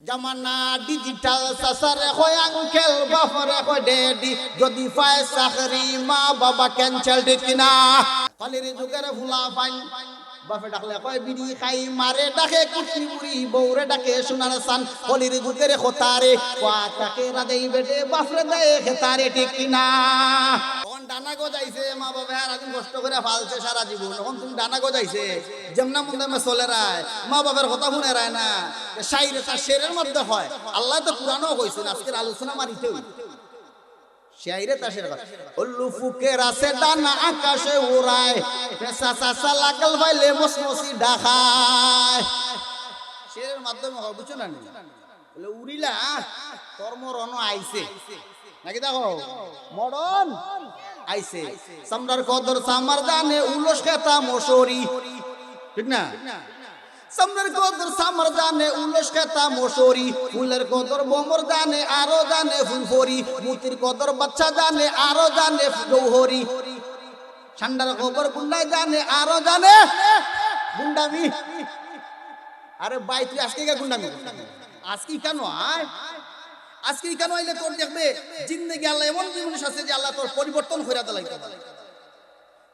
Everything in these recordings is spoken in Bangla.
জামানা ডিজিটাল সাসারে হয় আঙ্কেল বাফরে হয় ডেডি যদি পায় চাকরি মা বাবা ক্যান্সেল ঠিক কিনা খালির যুগের ফুলা ফাইন বাফে ডাকলে কয় বিড়ি খাই মারে ডাকে কুটি মুড়ি বউরে ডাকে সোনার সান খালির যুগের খতারে পাতাকে রাজাই বেটে বাফরে দেয় খেতারে ঠিক কিনা তখন ডানা গজাইছে মা বাবা আর আজ কষ্ট করে ফালছে সারা জীবন তখন তুমি ডানা গজাইছে যেমনা মন্দে চলে রায় মা বাবার কথা শুনে রায় না শাইরে তার শেরের মধ্যে হয় আল্লাহ তো কুরআনও কইছেন আজকের আলোচনা মারিতে শাইরে তার শের কথা উল্লু ফুকের আছে ডানা আকাশে উড়ায় পেশা সাসা লাগাল ভাইলে মসমসি ঢাকায় শেরের মাধ্যমে হয় বুঝছো না বলে উড়িলা তোর মরণ আইছে নাকি দেখো মরণ আইছে সামরার কদর সামার জানে উলস খেতা মশরি ঠিক না সামনের কদর সামার জানে উলস খেতা মশরি ফুলের কদর বোমর জানে আরো জানে ফুলফরি মুতির কদর বাচ্চা জানে আরো জানে জৌহরি ঠান্ডার খবর গুন্ডাই জানে আরো জানে গুন্ডামি আরে ভাই তুই আজকে কে গুন্ডামি আজকে কেন আয় আজকে কেন আইলে তোর দেখবে জিন্দেগি আল্লাহ এমন জিনিস আছে যে আল্লাহ তোর পরিবর্তন করে দেয়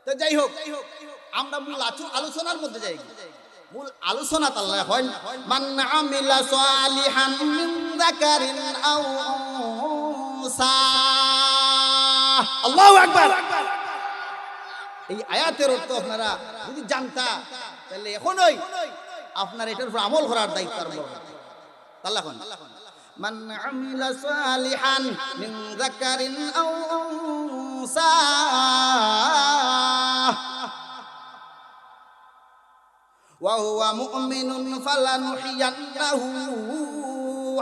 তো যাই হোক আমরা মূল আলোচনার মধ্যে যাই মূল আলোচনা আল্লাহ হয় মান আমিলা সালিহান মিন যাকারিন আও উনসা আল্লাহু আকবার এই আয়াতের অর্থ আপনারা যদি জানতা তাহলে এখনই আপনার এটার উপর আমল করার দায়িত্ব আরম্ভ হবে আল্লাহ কোন মান আমিলা সালিহান মিন যাকারিন আও উনসা ওয়া হুয়া মুমিনুন ফালানুহিয়ান্নাহু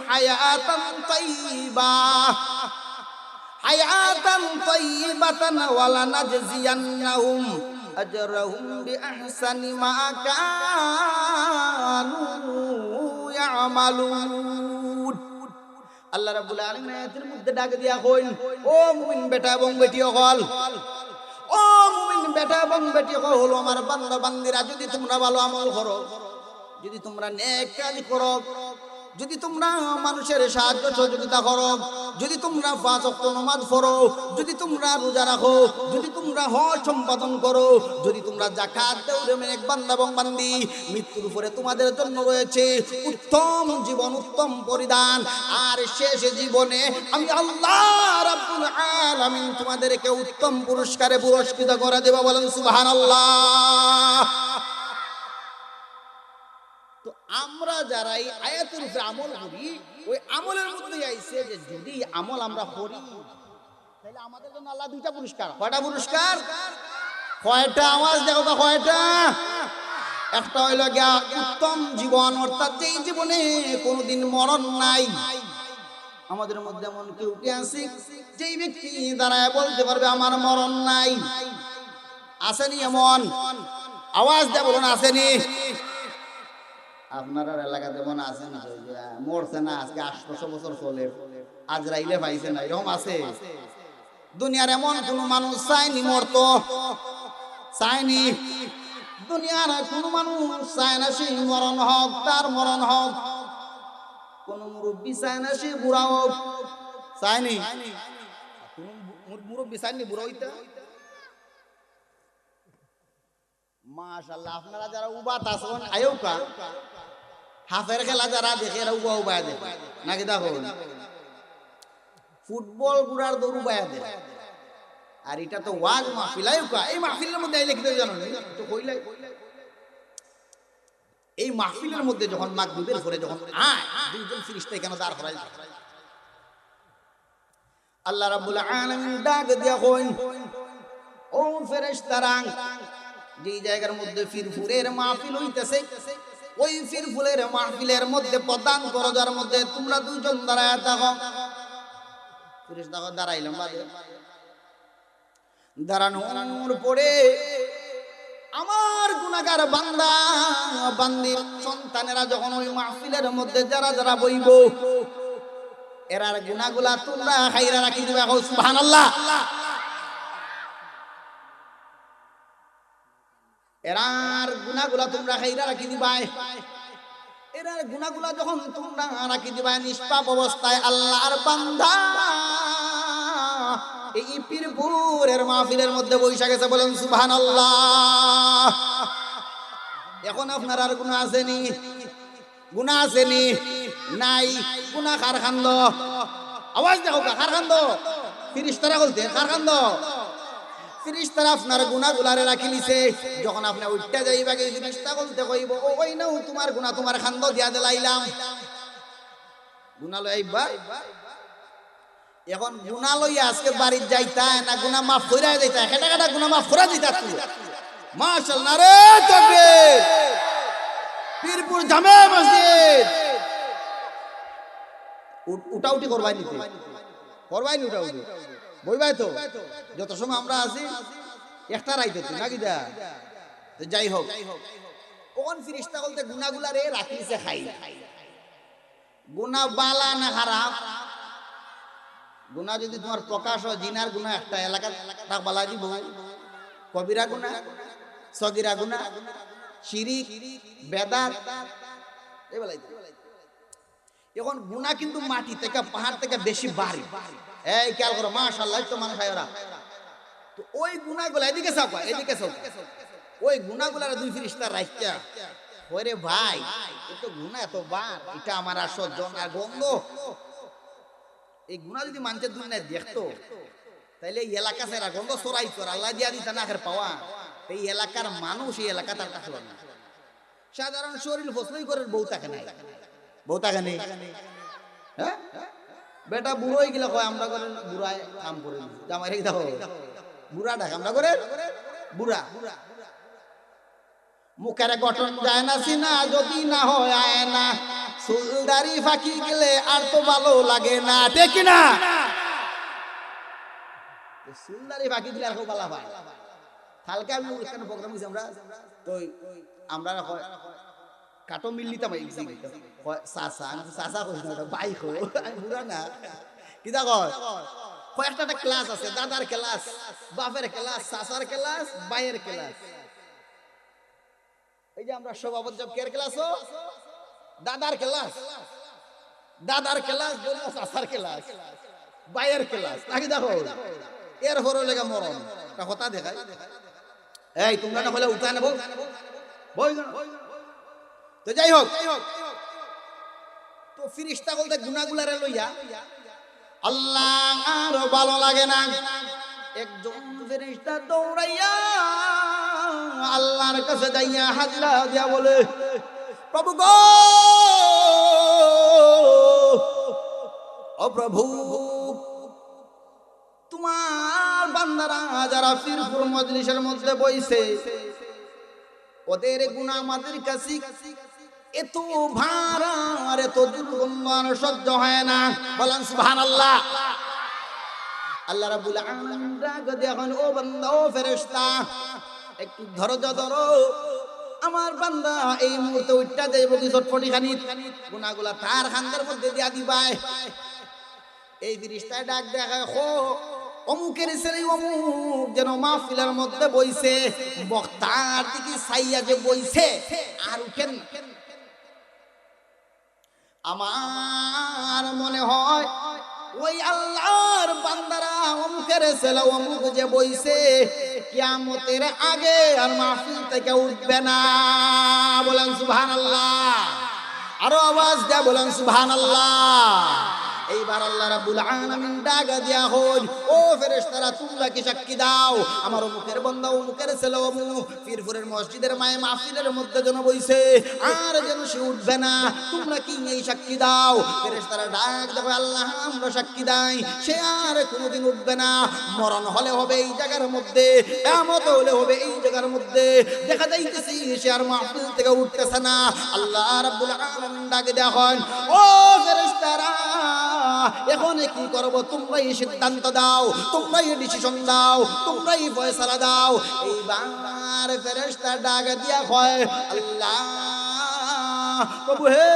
হায়াতান তাইয়্যিবাতান ওয়া লানাজজিয়ান্নাহুম আজরাহুম বিআহসানি মা কানু ইয়ামালুন আল্লাহ রাব্বুল আলামিন আয়াতের মধ্যে ডাক দিয়া কইন ও মুমিন বেটা এবং বেটি হল ও মুমিন বেটা এবং বেটি হল আমার বান্দা বান্দিরা যদি তোমরা ভালো আমল করো যদি তোমরা নেক কাজ করো যদি তোমরা মানুষের সাহায্য সহযোগিতা করো যদি তোমরা পাঁচ ওয়াক্ত নামাজ পড়ো যদি তোমরা রোজা রাখো যদি তোমরা হজ সম্পাদন করো যদি তোমরা যাকাত দাও রে নেক বান্দা এবং বান্দি মৃত্যুর উপরে তোমাদের জন্য রয়েছে উত্তম জীবন উত্তম পরিধান আর শেষ জীবনে আমি আল্লাহ রাব্বুল আলামিন তোমাদেরকে উত্তম পুরস্কারে পুরস্কৃত করে দেব বলেন সুবহানাল্লাহ তো আমরা যারা এই আয়াতের উপরে আমল করি ওই আমলের মধ্যে আইছে যে যদি আমল আমরা করি তাহলে আমাদের জন্য আল্লাহ দুইটা পুরস্কার কয়টা পুরস্কার কয়টা আওয়াজ দেখো তো কয়টা একটা হইল গিয়া উত্তম জীবন অর্থাৎ যেই জীবনে কোনোদিন মরণ নাই আমাদের মধ্যে এমন কেউ কি আছে যেই ব্যক্তি দাঁড়ায় বলতে পারবে আমার মরণ নাই আসেনি এমন আওয়াজ দিয়ে বলুন আসেনি আপনার এলাকাতে মনে আছে না মরছে না আজকে 800 বছর চলে আজরাইলে পাইছে না এরকম আছে দুনিয়ার এমন কোন মানুষ চায়নি মরতো চায়নি দুনিয়ার কোন মানুষ চায় না সেই মরণ হোক তার মরণ হোক কোন মুরব্বী চায় না সে বুড়া হোক চায়নি মুরব্বী চায়নি বুড়া হইতে মাশাআল্লাহ আপনারা যারা উবাত আছেন আয়ুকা হাফের খেলা যারা দেখে এরা উবা উবা দেখে নাকি দেখো ফুটবল গুড়ার দৌড় উবায়া দেয় আর এটা তো ওয়াজ মাহফিল আয়ুকা এই মাহফিলের মধ্যে আইলে কি জানো তো কইলাই এই মাহফিলের মধ্যে যখন মাগরিবের পরে যখন আয় দুইজন ফেরেশতা কেন দাঁড় করাই আল্লাহ রাব্বুল আলামিন ডাক দিয়া কইন ও ফেরেশতারা যেই জায়গার মধ্যে ফিরফুরের মাহফিল হইতেছে ওই ফিরফুরের মাহফিলের মধ্যে প্রধান দরজার মধ্যে তোমরা দুইজন দাঁড়ায় থাকো ফেরেশতা দাঁড়াইলাম দাঁড়ানোর পরে আমার গুনাহগার বান্দা বান্দির সন্তানেরা যখন ওই মাহফিলের মধ্যে যারা যারা বইব এরার গুনাহগুলা তোমরা খাইরা রাখি দিবা সুবহানাল্লাহ এরার গুনাহগুলা তোমরা খাইরা রাখি দিবাই এরা গুনাহগুলা যখন তোমরা রাখি দিবা নিষ্পাপ অবস্থায় আল্লাহর বান্দা এই পীরপুরের মাহফিলের মধ্যে বৈশা গেছে, বলেন সুবহানাল্লাহ। এখন আপনার আর গুনাহ আসেনি? গুনাহ আসেনি? নাই। গুনাহ কার খান্দ? আওয়াজ দেখো, কার খান্দ? ফিরিস্তারা বলতে কার খান্দ? ফিরিস্তারা আপনার গুনাহগুলারে রাখি লিছে। যখন আপনি উঠতে যাইবা গে ফিরিস্তা বলতে কইব, ও ওই নাও তোমার গুনাহ তোমার খান্দ দিয়া দিলাইলাম। গুনাহ লইবা। এখন গুনাহ লইয়া আজকে বাড়ি যাইতা না গুনাহ মাফ কইরা যাইতা? কেটা কেটা গুনাহ মাফ করা দিতা তুই? মাশাআল্লাহ, নারে তাকবীর। পীরপুর জামে মসজিদ উঠাউটি করবাই নিতে, করবাই নি উঠাউটি, বইবাই তো যত সময় আমরা আছি একটা রাইতে নাকি দা। তো যাই হোক, কোন ফিরিস্তা বলতে গুনাহগুলা রে রাখিছে খাই। গুনাহ বালা না খারাপ? গুনাহ যদি তোমার প্রকাশ হয়, জিনার গুনাহ একটা এলাকা তাক বালা দিব। কবিরা গুনাহ, সগীরা গুনাহ, শিরিক, বেদাত এবেলাই। এখন গুনাহ কিন্তু মাটি থেকে পাহাড় থেকে বেশি বাড়ি। এই খেয়াল করো, মাশাআল্লাহ তো মানুষ আয়রা। তো ওই গুনাহগুলা এদিকে চাও, এদিকে চাও, ওই গুনাহগুলার দুই ফিরিস্তা রাইখা ওরে ভাই এ তো গুনাহ এত বার, এটা আমার আর সহ্য না, গন্ধ। এই গুনাহ যদি মানুষের দুনিয়ায় দেখতো তাইলে এই এলাকা সেরা গন্ধ সরাই কর আল্লাহ দিয়া দিত না আখের পাওয়া। এই এলাকার মানুষ এই এলাকা তার কাছে না। সাধারণ শরীর ফসলই করে বউ তাকে নাই, বউ তাকে নেই। হ্যাঁ বেটা বুড়োই গেলে কয় আমরা করে বুড়ায় কাম করে জামাই রেখে দাও, বুড়া ডাক আমরা করে বুড়া। মুখের গঠন যায় না সিনা, যদি না হয় আয় না, চুলদারি ফাঁকি গেলে আর তো ভালো লাগে না, ঠিক না? চুলদারি ফাঁকি দিলে আর খুব ভালো হয়। কালকে আমি অনুষ্ঠানে প্রোগ্রাম হয়েছি আমরা, তো আমরা কাটো মিল নিতাম চাচা কইস না বাইক আমি বুড়া না কিতা কয় কয়েকটা ক্লাস আছে, দাদার ক্লাস, বাপের ক্লাস, চাচার ক্লাস, বাইয়ের ক্লাস। এই যে আমরা সভাপতি কের ক্লাস, দাদার ক্লাস, দাদার ক্লাস, চাচার ক্লাস, বাইয়ের ক্লাস নাকি দেখো। এর হর লেগে মরণ কথা দেখায়। এই তোমরা না হলে উঠা নেব বই। তো যাই হোক, তো ফিরিস্তা বলতে গুনাহগুলারে লইয়া আল্লাহ আর ভালো লাগে না। একজন ফেরেশতা দৌড়াইয়া আল্লাহর কাছে যাইয়া হাজরা দিয়া বলে, প্রভু গো, ও প্রভু, তোমার বান্দারা যারা পীরপুর মজলিসের মধ্যে বইছে ওদের গুনাহ আমাদের কাছে এত ভার আর এত দুর্গন্ধ আর সহ্য হয় না, বলেন সুবহানাল্লাহ। আল্লাহ রাব্বুল আলামিন রাগ দেখেন, ও বান্দা, ও ফেরেশতা, একটু ধৈর্য ধরো, আমার বান্দা এই মুহূর্তে উঠটা যাইব কি চটপটি খানি গুনাহগুলা তার খান্দার মধ্যে দিয়া দিবাই। এই ফেরেশতা ডাক দেখায়, খো অমুকের ছেলে অমুক যেন মাহফিলের মধ্যে বইছে, বক্তার দিকে ছাইয়া যে বইছে আর উঠেন। আমার মনে হয় ওই আল্লাহর বান্দারা অমুকের ছেলে অমুক যে বইছে কিয়ামতের আগে আর মাহফিল থেকে উঠবে না, বলেন সুবহানাল্লাহ। আরো আওয়াজ দেয়া বলেন সুবহানাল্লাহ। এইবার আল্লাহ রাব্বুল আলামিন ডাক দিয়া হল, ও ফেরেশতারা তোমরা কি সাক্ষী দাও আমার অমুকের বান্দা অমুকের ছেলে অমুক পীরপুরের মসজিদের মায়ে মাহফিলের মধ্যে যেন বইছে আর যেন সে উঠবে না, তোমরা কি এই সাক্ষী দাও। ফেরেশতারা ডাক দেবে, আল্লাহ আমরা সাক্ষী দেই, সে আর কোনোদিন উঠবে না। মরণ হলে হবে এই জায়গার মধ্যে, কিয়ামত হলে হবে এই জায়গার মধ্যে, দেখা যাইতেছে সে আর মাহফিল থেকে উঠতেছে না। আল্লাহ রাব্বুল আলামিন ডাক দেয়া হন, ও ফেরেশতারা এখন কি করব, তোমরাই সিদ্ধান্ত দাও, তোমরাই ডিসিশন দাও, তোমরাই ফয়সালা দাও। এইবার ফেরেশতা ডাক দিয়া কয়, আল্লাহ প্রভু হে,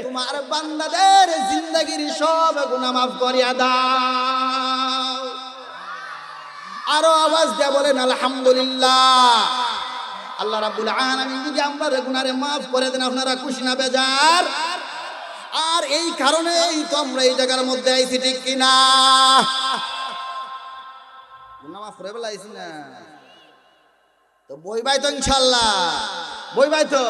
তোমার বান্দাদের জিন্দেগীর সব গুনাহ মাফ করিয়া দাও। আরো আওয়াজ দিয়া বলেন আলহামদুলিল্লাহ। আল্লাহ রাব্বুল আলামিন যদি আমরা গুনারে মাফ করে দেন আপনারা খুশি না বেজার? আর এই কারণেই তো আমরা এই জায়গার মধ্যে আইছি, ঠিক কিনা? গুনাহ মাফ করে বলাইছি না তো বই ভাই তো ইনশাআল্লাহ বই ভাই তো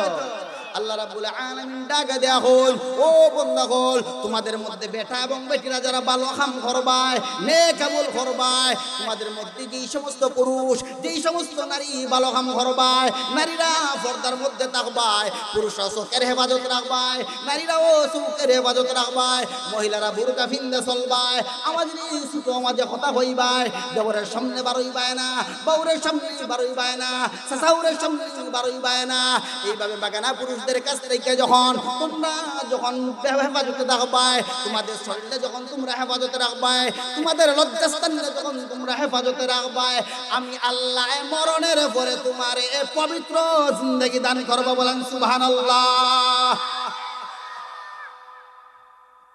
আল্লাহ রাব্বুল আলামিন ডাকা দেয়া হল, ও বন্দাগণ, তোমাদের মধ্যে বেটা এবং বেটিরা যারা ভালো কাম করবায়, নেক আমল করবায়, তোমাদের মধ্যে যেই সমস্ত পুরুষ, যেই সমস্ত নারী ভালো কাম করবায়, নারীরা পর্দার মধ্যে থাকবায়, পুরুষরা চোখের হেফাজত রাখবায়, নারীরাও চোখের হেফাজত রাখবায়, মহিলারা বুরকা ফিন্দে চলবায়, আমাদের ছোট মাঝে কথা হইবায়, দেবরের সামনে বারইবায় না, বউরের সামনে বারইবায় না, শাশুড়ের সামনে বারইবায় না। এইভাবে বাগানা পুরুষদের কাছ থেকে যখন তোমরা যখন হেফাজতে রাখবায়, তোমাদের শরীরে যখন তোমরা হেফাজতে রাখবায়, তোমাদের লজ্জাস্থানে যখন তোমরা হেফাজতে রাখবায়, আমি আল্লাহ মরণের পরে তোমার এ পবিত্র জিন্দেগি দান করবো। বলেন সুবহানাল্লাহ।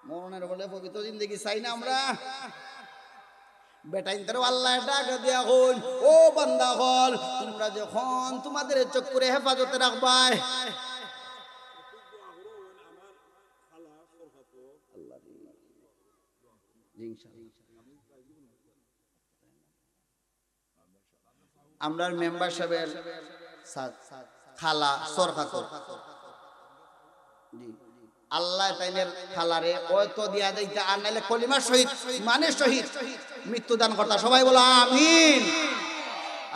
মরণের পরে পবিত্র জিন্দেগি চাই না আমরা? বেটা ইন্টারও আল্লাহ ডাক দিয়া হল, ও বান্দা হল, তোমরা যখন তোমাদের চক্ষুরে হেফাজতে রাখবায়, আমরা মেম্বার সাহেবের খালা সরকার জি আল্লাহ তাইলের খালারে হয়তো দিয়া যাইতে, আর নাইলে কলিমার শহীদ মানে শহীদ মৃত্যুদান করতা। সবাই বলো আমিন।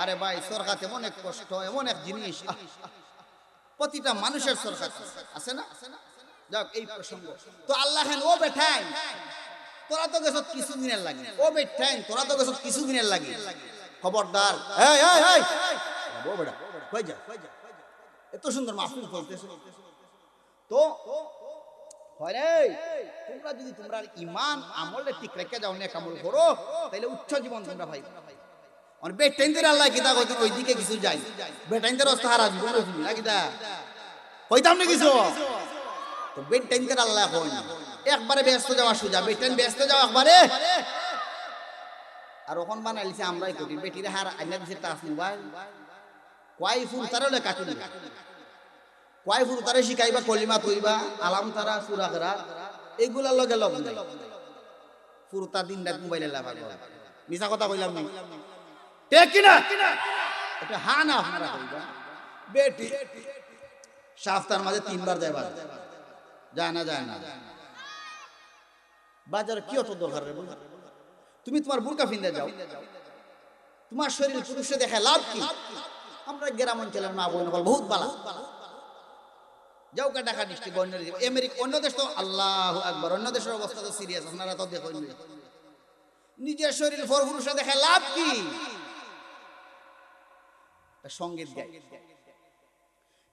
আরে ভাই, সরকার এমন এক কষ্ট, এমন এক জিনিস, প্রতিটা মানুষের সরকার আছে না? যাক, এই প্রসঙ্গ তো আল্লাহ ও বেঠাই তোরা তো গেছ কিছুদিনের লাগে, ও বেঠাই তোরা তো গেছ কিছুদিনের লাগে, খবরদার এত সুন্দর মাহফিল চলতেছে তো তোমরা যদি তোমরা ইমান আমলে ঠিক রেখে যাও, নেক আমল করো, তাহলে উচ্চ জীবন তোমরা ভাই। বেটাইনদের আল্লাহ কিতা কইতে ওইদিকে কিছু যাই, বেটাইনদের অবস্থা হারা জীবন না কিতা কইতাম না কিছু তো বেটাইনদের আল্লাহ কই একবারে ব্যস্ত যাওয়া সুজা, বেটাইন ব্যস্ত যাওয়া একবারে। আর ওখান বানাইছে আমরাই করি, বেটিরে হার আইনা দিছে টাচ মোবাইল, কয় ফুল তারলে কাটুন, কয় ফুল তারে শিখাইবা কলিমা তৈবা, আলাম তারা সূরা কিরাত, এইগুলা লগে লগ নাই। ফুরতা দিন রাত মোবাইলে লাগা, মিছা কথা কইলাম না, ঠিক কি না? এটা হা না আপনারা কইবা। বেটি সপ্তাহের মাঝে 3 বার যায় বাজার, যায় না বাজার কি অত দরকার রে? তুমি তোমার বুরকা ফিন্দে যাও, তোমার শরীর পুরুষে দেখে লাভ কি? আমরা গ্রাম অঞ্চলের মা বোন বহুত বালা যাও কা ঢাকা ডিস্ট্রিক্ট, অন্য আমেরিকা, অন্য দেশ তো আল্লাহু আকবার, অন্য দেশের অবস্থা তো সিরিয়াস, আপনারা তো দেখেন। নিজের শরীর পর পুরুষে দেখে লাভ কি? সঙ্গীত গায়,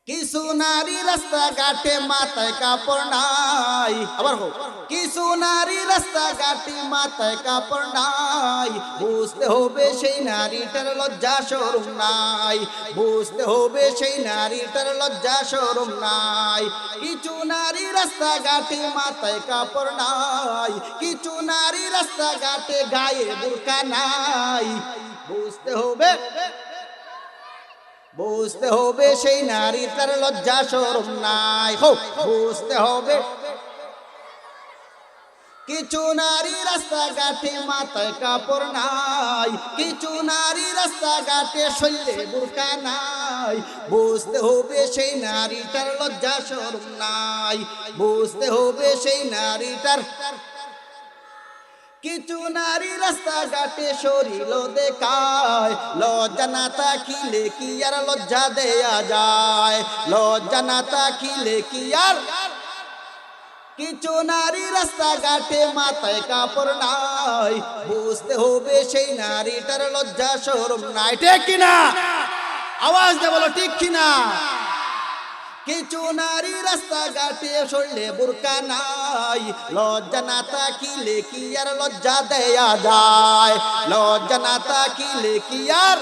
কিছু নারী রাস্তা ঘাটে মাথায় কাপড় নাই, আবার হোক, কিছু নারী রাস্তা ঘাটে মাথায় কাপড় নাই, বুঝতে হবে সেই নারীটার লজ্জা শরম নাই, বুঝতে হবে সেই নারীটার লজ্জা শরম নাই। কিছু নারী রাস্তা ঘাটে মাথায় কাপড় নাই, কিছু নারী রাস্তা ঘাটে গায়ে বুরকা নাই, বুঝতে হবে সেই নারীটার লজ্জা শরম নাই, বুঝতে হবে। কিছু নারী রাস্তা ঘাটে মাথায় কাপড় নাই, কিছু নারী রাস্তা ঘাটে শরীরে বুরকা নাই, বুঝতে হবে সেই নারীটার লজ্জা শরম নাই, বুঝতে হবে সেই নারীটার। কিছু নারী রাস্তা ঘাটে শরীর দেখায়, লজ্জা না থাকিলে কি আর লজ্জা দেয়া যায়, লজ্জা না থাকিলে কি আর। কিছু নারী রাস্তা ঘাটে মাথায় কাপড় নাই, বুঝতে হবে সেই নারীটার লজ্জা শরম নাই, ঠিক কিনা? আওয়াজ দিয়ে বলো ঠিক কিনা? কিছু নারী রাস্তা ঘাটে শরীরে বুরকা নাই, লজ্জা না থাকিলে কি আর লজ্জা দেয়া যায়, লজ্জা না থাকিলে কি আর।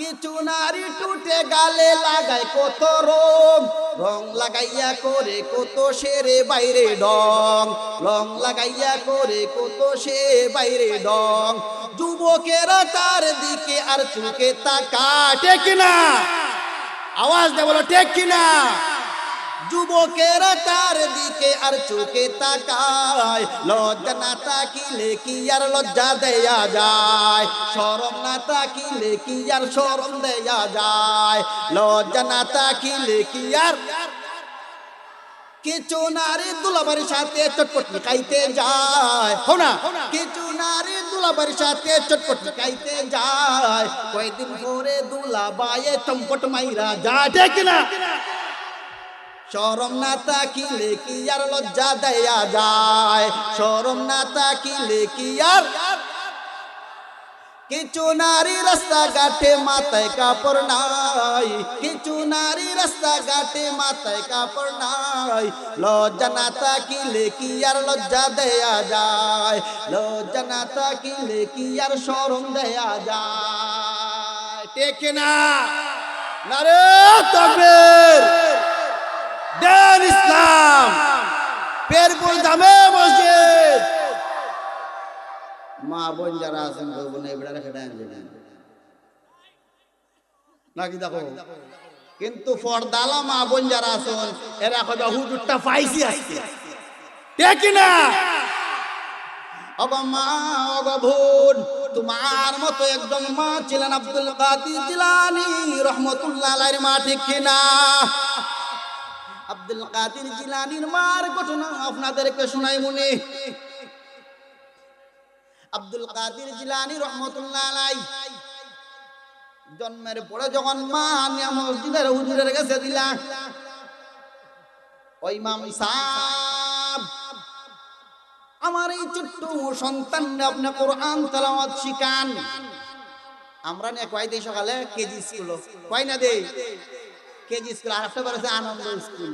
কিছু নারী টুটে গালে লাগায় কত রং, রং লাগাইয়া করে কত সেরে বাইরে ডং, রং লাগাইয়া করে কত সে বাইরে ডং। যুবকেরা তার দিকে আর চুকে তাকায়, ঠিক কিনা? আওয়াজ দে বলো, ঠিক কিনা? যুবকেরা তার দিকে আর চোখে তাকায়, লজ্জা না তাকিলে কি আর লজ্জা দেয়া যায়, শরম না তাকিলে কি আর শরম দেয়া যায়, লজ্জা না তাকিলে কি আর। কিছু নারী দুলাবাড়ির সাথে চটপট খাইতে যায়, শোনা, কিছু নারী দুলাবাড়ির সাথে চটপট খাইতে যায়, কয়েকদিন পরে দুলাবাইয়ে চম্পট মাইরা যায়, ঠিক না? শরম না তাকিলে কি আর লজ্জা দেয়া যায়, শরম না তাকিলে কি আর। কিছু নারী রাস্তা ঘাটে মাথায় কাপড় নাই, কিছু নারী রাস্তা ঘাটে মাথায় কাপড় নাই, লজ্জা না তাকিলে কি আর লজ্জা দেয়া যায়, লজ্জা না তাকিলে কি আর শরম দেয়া যায়, ঠিক না? নারে তাকবীর, দেন ইসলাম, পেরপুর জামে মসজিদ। মা বোন যারা আছেন বোন এবারে রেখে দেন নাকি দেখো, কিন্তু পর্দালা মা বোন যারা আছেন এরা কবে হুজুরটা পাইছি আজকে, ঠিক না? ওগো মা, ওগো বোন, তোমার মতো একজন মা ছিলেন আব্দুল কাদের জিলানী রহমাতুল্লাহ আলাইহির মা, ঠিক কিনা? আব্দুল কাদের জিলানীর মার ঘটনা আপনাদেরকে শোনাই মনে। আব্দুল কাদের জিলানী রহমাতুল্লাহ আলাইহি জন্মের পরে যখন মা নিয়া মসজিদের হুজুরের কাছে দিলা, ওই ইমাম সাহেব আমার এই ছোট্ট সন্তান আপনি কোরআন তেলাওয়াত শিখান। আমরা নিয়ে কয় দেই সকালে কেজি স্কুল, কয় না দেই কেজি স্কুল, আর একটা বলেছে আনন্দ স্কুল,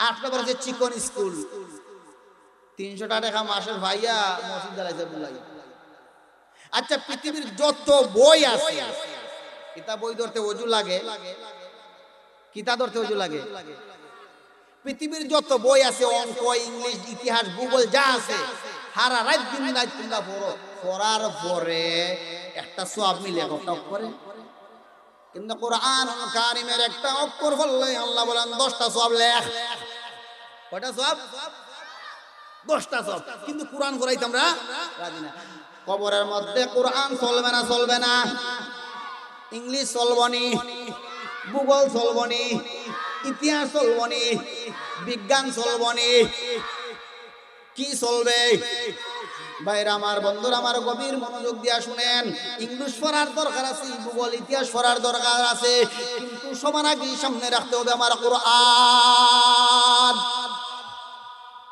আরেকটা বলেছে চিকন স্কুল। 300 টাকা মাসের ভাইয়া মসজিদ জ্বালাইছে বুলাই। আচ্ছা, পৃথিবীর যত বই আছে, কিতা বই ধরতে ওযু লাগে, কিতা ধরতে ওযু লাগে? পৃথিবীর যত বই আছে, অঙ্ক, ইংলিশ, ইতিহাস, ভূগোল যা আছে, সারা রাত দিন রাত তোমরা পড়ো, পড়ার পরে একটা সওয়াব মিলে কত করে? কিন্তু কোরআনুল কারীমের একটা অক্ষর বললে আল্লাহ বলেন 10টা সওয়াব লেখ। কয়টা সওয়াব? 10টা সওয়াব। কিন্তু কোরআন পড়াইতে আমরা রাজি না। কবরের মধ্যে কোরআন চলবে না, চলবে না, ইংলিশ চলবনি, ভূগোল চলবনি, ইতিহাস চলবনি, বিজ্ঞান চলবনি, কি চলবে? ভাইরা আমার, বন্ধুরা আমার, গভীর মনোযোগ দিয়া শুনেন। ইংলিশ পড়ার দরকার আছে, ভূগোল ইতিহাস পড়ার দরকার আছে, কিন্তু সবার আগে সামনে রাখতে হবে আমার কোরআন।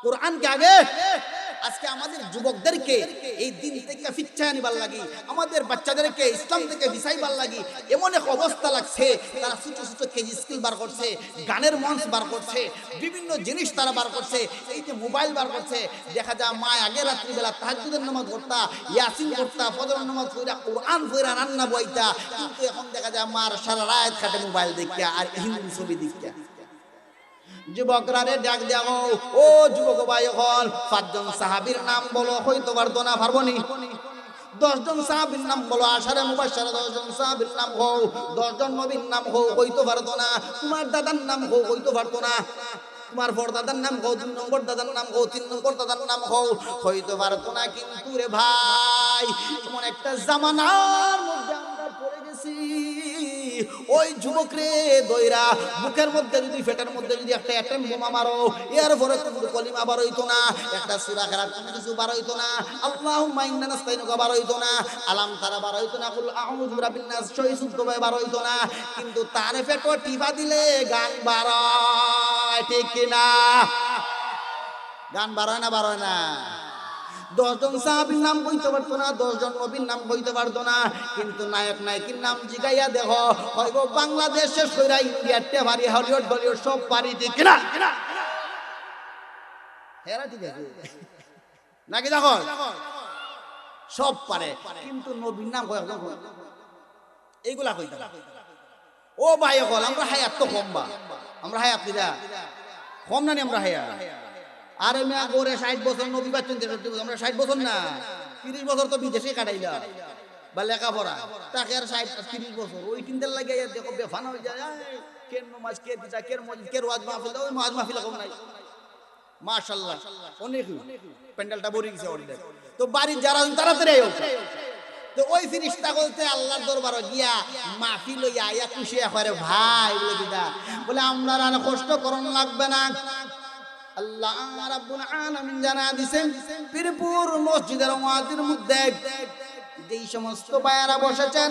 কোরআনকে আগে। আজকে আমাদের যুবকদেরকে এই দিন থেকে ফিচ্ছা আনিবার লাগি, আমাদের বাচ্চাদেরকে ইসলাম থেকে বিছাইবার লাগি এমন এক অবস্থা লাগছে, তারা ছোট ছোট কেজি স্কিল বার করছে, গানের মঞ্চ বার করছে, বিভিন্ন জিনিস তারা বার করছে, এই যে মোবাইল বার করছে। দেখা যায় মা আগে রাত্রিবেলা তাহাজ্জুদের নামাজ পড়তা, ইয়াসিন পড়তা, ফজরের নামাজ পড়া, কোরআন পড়া, রান্না বইতা, কিন্তু এখন দেখা যায় মার সারা রাত কাটে মোবাইল দেখিয়া আর হিন্দি ছবি দেখিয়া। যুবকরা রে ডাক দেও, ও যুবক ভাই, হল 5 জন সাহাবীর নাম বলো, হয়তো পারতো না, পারবো নি? 10 জন সাহাবীর নাম বলো, আশারে মুবাশশারা 10 জন সাহাবীর নাম হও, 10 জন নবীর নাম হও, হয়তো পারতো না। তোমার দাদার নাম হও, হয়তো পারতো না। তোমার পরদাদার নাম হও, 2 নম্বর দাদার নাম হও, 3 নম্বর দাদার নাম হও, হয়তো পারতো না। কিন্তু রে ভাই, এমন একটা জামানার মধ্যে আমরা পড়ে গেছি, ওই যুবক রে দইরা বুকের মধ্যে যদি, পেটের মধ্যে যদি একটা অ্যাটম বোমা মারো, এর পরে কিন্তু কলিমা বার হইতো না, একটা সূরা কেরাত কোনো কিছু বার হইতো না, আল্লাহুম্মা ইন্না নাস্তাইনুকা বার হইতো না, আলাম তারা বার হইতো না, কুল আউযু বিরাব্বিন নাস শুদ্ধভাবে বার হইতো না। কিন্তু তার পেটো টিপা দিলে গান বার হয়, ঠিক কিনা? গান বার হয় না, বার হয় না? 10 জন সাহাবীর নাম কইতে পারতো না, 10 জন নবীর নাম কইতে পারতো না, কিন্তু নায়ক নায়িকার নাম জিগাইয়া দেখো, হইব বাংলাদেশের সইরা ইন্ডিয়ার টেভারি, হলিউড বলিউড সব পারি, ঠিক না? হেরা ঠিক আছে নাকি? দেখো সব পারে, কিন্তু নবীর নাম কয় একদম এইগুলা কইতাম। ও ভাই হল আমরা হায়াত তো কম বা আমরা হায়াত কিরা কম না নি আমরা হায়াত। আরে মিয়া গোরে 60 বছর নবী বাচ্চন আমরা 60 বছর না 30 বছর তো বিদেশে কাটাইলা বা লেখাপড়া তাকে আর 60-30 বছর ওই তিনদের লাগে দেখো বেফানা হয়ে যায় কেন নমাজ কে দিতা কেন মসজিদ কে ওয়াজ মাহফিল ওই ওয়াজ মাহফিল কম নাই মাশাআল্লাহ অনেক প্যান্ডেলটা ভরে গেছে অলরেডি। তো বাড়ির যারা তাড়াতাড়ি আইও তো ওই ফিরিস্তা বলতে আল্লাহর দরবারে গিয়া মাহফিল লইয়া আয়া খুশি করে ভাই বলে দিদা বলে আমরা আর কষ্ট করন লাগবে না। আল্লাহ রাব্বুল আলামিন জানা দিবেন পীরপুর মসজিদের ওয়াজির মধ্যে যেই সমস্ত ভাইয়ারা বসেছেন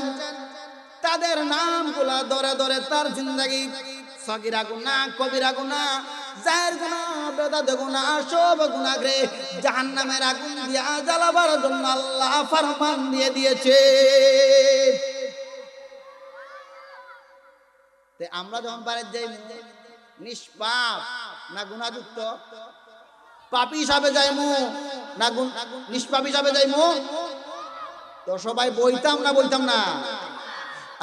তাদের নামগুলা ধরে ধরে তার জিন্দেগি সগীরা গুনাহ কবিরা গুনাহ জায়ের গুনাহ বেদাত গুনাহ সব গুনাহকে জাহান্নামের আগুন দিয়া জ্বালাবার জন্য আল্লাহ ফরমান দিয়ে দিয়েছে। তে আমরা যখন বাড়ি যাই নিষ্পাপ না গুনাহযুক্ত পাপী হিসাবে যাইমু না নিষ্পাপ হিসাবে যাইমু? তো সবাই বইতাম না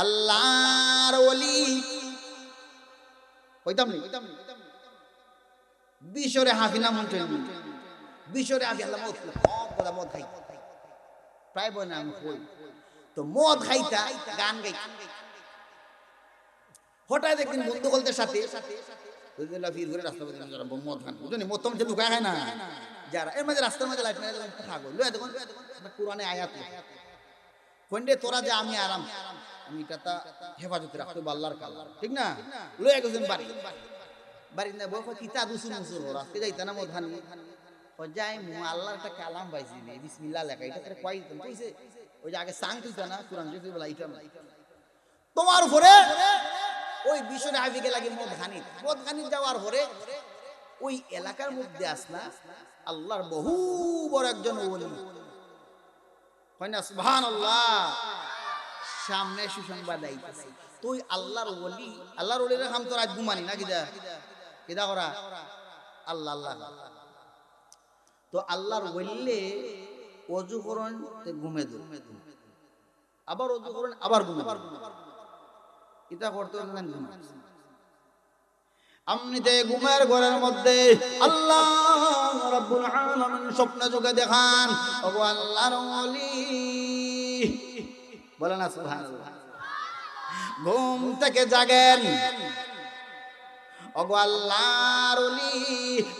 আল্লাহর ওলি বইতাম নি বিশরে হাফিনা মন চলবি বিশরে হাফি আল্লাহ মদ খাই প্রায় বই না আমি কই তো মদ খাইতা গান গাই হঠাৎ একদিন বন্ধুকলদের সাথে ফির ঘুরে রাস্তা মদ খান বুঝলি মদ তো লুকায় খায় না যারা এর মাঝে রাস্তার মাঝে লাইট মেরে খাগো লুয়া দেখুন কোরআনে আয়াত কন্ডে তোরা যে আমি আরাম আমি এটা হেফাজতে রাখতে আল্লাহর কালাম ঠিক না লয়ে গেছেন বাড়ি না বউ কিতা দুসু মুসুর রাস্তে যাইতা না মদ খানি ও যাই মু আল্লাহর একটা কালাম পাইছি রে বিসমিল্লাহ লেখা এটা করে কইছে ওই যে আগে সাং তুইতা না কোরআন শরীফে বলা এটা তোমার উপরে ওই বিশরে হাফিকে লাগে মদ খানি যাওয়ার পরে ওই এলাকার মধ্যে আসনা আল্লাহর বহু বড় একজন ওলি হয় না সুবহানাল্লাহ সামনে সুসংবাদ আইতাছে তুই আল্লাহর ওলির নাম তো আজ গুমানি না কিদা করা আল্লাহ তো আল্লাহর ওলি ওযু করেন তে ঘুমে দো আবার ওযু করেন আবার ঘুমে এটা করতে না ঘুমা আমনিতে ঘুমের ঘরের মধ্যে আল্লাহ রাব্বুল আলামিন স্বপ্ন যোগে দেখান ওগো আল্লাহর ওলি বলে না সুবহানাল্লাহ ঘুম থেকে জাগেন ওগো আল্লাহর ওলি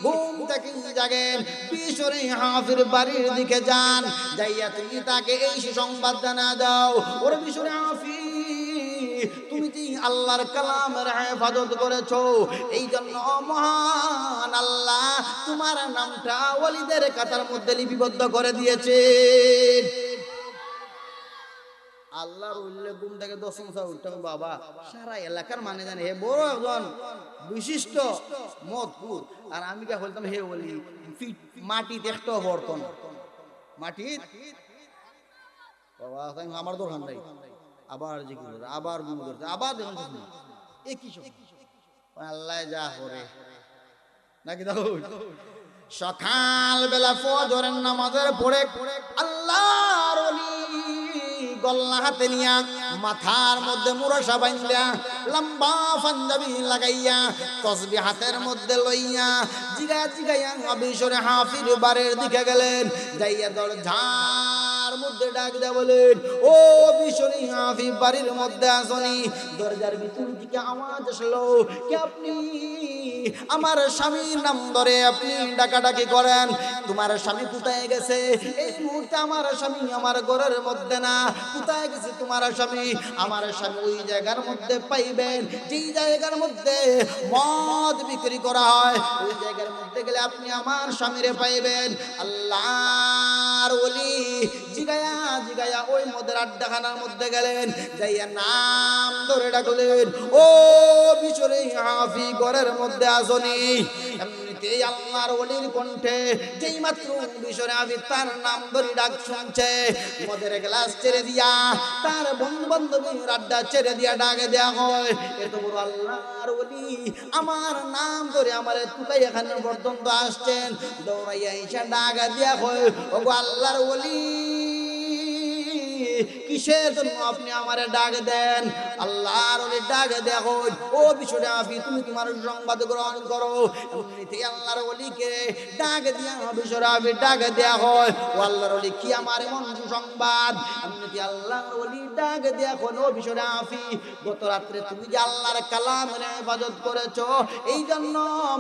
ঘুম থেকে জাগেন বিশরে হাফির বাড়ির দিকে যান যাইয়া তুমি তাকে এই সংবাদ জানা দাও ওরে বিশরে হাফি তুমি যে আল্লাহর কালামের হেফাজত করেছো এই জন্য মহান আল্লাহ তোমার নামটা ওলিদের কাতার মধ্যে লিপিবদ্ধ করে দিয়েছে। আল্লাহর ওলি ঘুম থেকে দশম সাল উঠতে বাবা সারা এলাকার মানে জানে হে বড় একজন বিশিষ্ট মদপুর আর আমি কে বলতাম হে ওলি মাটি দেখতো বর্তন মাটি বাবা আমার দোকান নাই আবার জিকির করে আবার গুম করতে আবার দেখুন একই সব আল্লাহ যা করে নাকি দাও সকাল বেলা ফজরের নামাজের পড়ে আল্লাহর ওলি গল্লা হাতে নিয়া মাথার মধ্যে মুরসা বাইন্দা লম্বা পাঞ্জাবি লাগাইয়া তসবিহ হাতের মধ্যে লইয়া জিগাইয়া বিশরে হাফির বাড়ির দিকে গেলেন যাইয়া দরজার মধ্যে ডাক দেয়া বলেন ও বিশরে হাফি বাড়ির মধ্যে আসনি দরজার ভিতর থেকে আওয়াজ আসলো কি আপনি আমার স্বামীর নাম ধরে আপনি ডাকাডাকি করেন তোমার স্বামী কোথায় গেছে এই মুহূর্তে আমার স্বামী আমার ঘরের মধ্যে না কোথায় গেছে তোমার স্বামী আমার স্বামী ওই জায়গার মধ্যে পাইবেন যেই জায়গার মধ্যে মদ বিক্রি করা হয় ওই জায়গার মধ্যে গেলে আপনি আমার স্বামীরে পাইবেন আল্লাহর ওলি জিগায়া ওই মদের আড্ডাখানার মধ্যে গেলেন যাইয়া নাম ধরে ডাকলেন ও বিশরে হাফি ঘরের মধ্যে আসনি এমনিতেই আল্লাহর ওলির কণ্ঠে যেই মাত্র বিশরে হাফি তার নাম ধরে ডাক শুনছে মদের গ্লাস ছেড়ে দিয়া তার বন্ধু বান্ধবীর আড্ডা ছেড়ে দিয়া ডাকে দেয়া হয় এত বড় আল্লাহর ওলি আমার নাম ধরে আমারে তুকাই এখানে পর্যন্ত আসছেন দৌড়াইয়া এসে ডাকা দেয়া হয় ওগো আল্লাহর ওলি কিসের জন্য আপনি আমারে ডাক দেন? আল্লাহর ওলি ডাক দেখো, ও বিশ্বব্যাপী তুমি তোমার সংবাদ গ্রহণ করো। এমনিতে আল্লাহর ওলিকে ডাক দিয়া বিশ্বব্যাপী ডাক দেয়া হয়, ও আল্লাহর ওলি কি আমার এমন সুসংবাদ? এমনিতে আল্লাহর ওলি ডাক দেয়া হলো, বিশ্বব্যাপী গত রাত্রে তুমি যে আল্লাহর কালামের হেফাজত করেছো, এই জন্য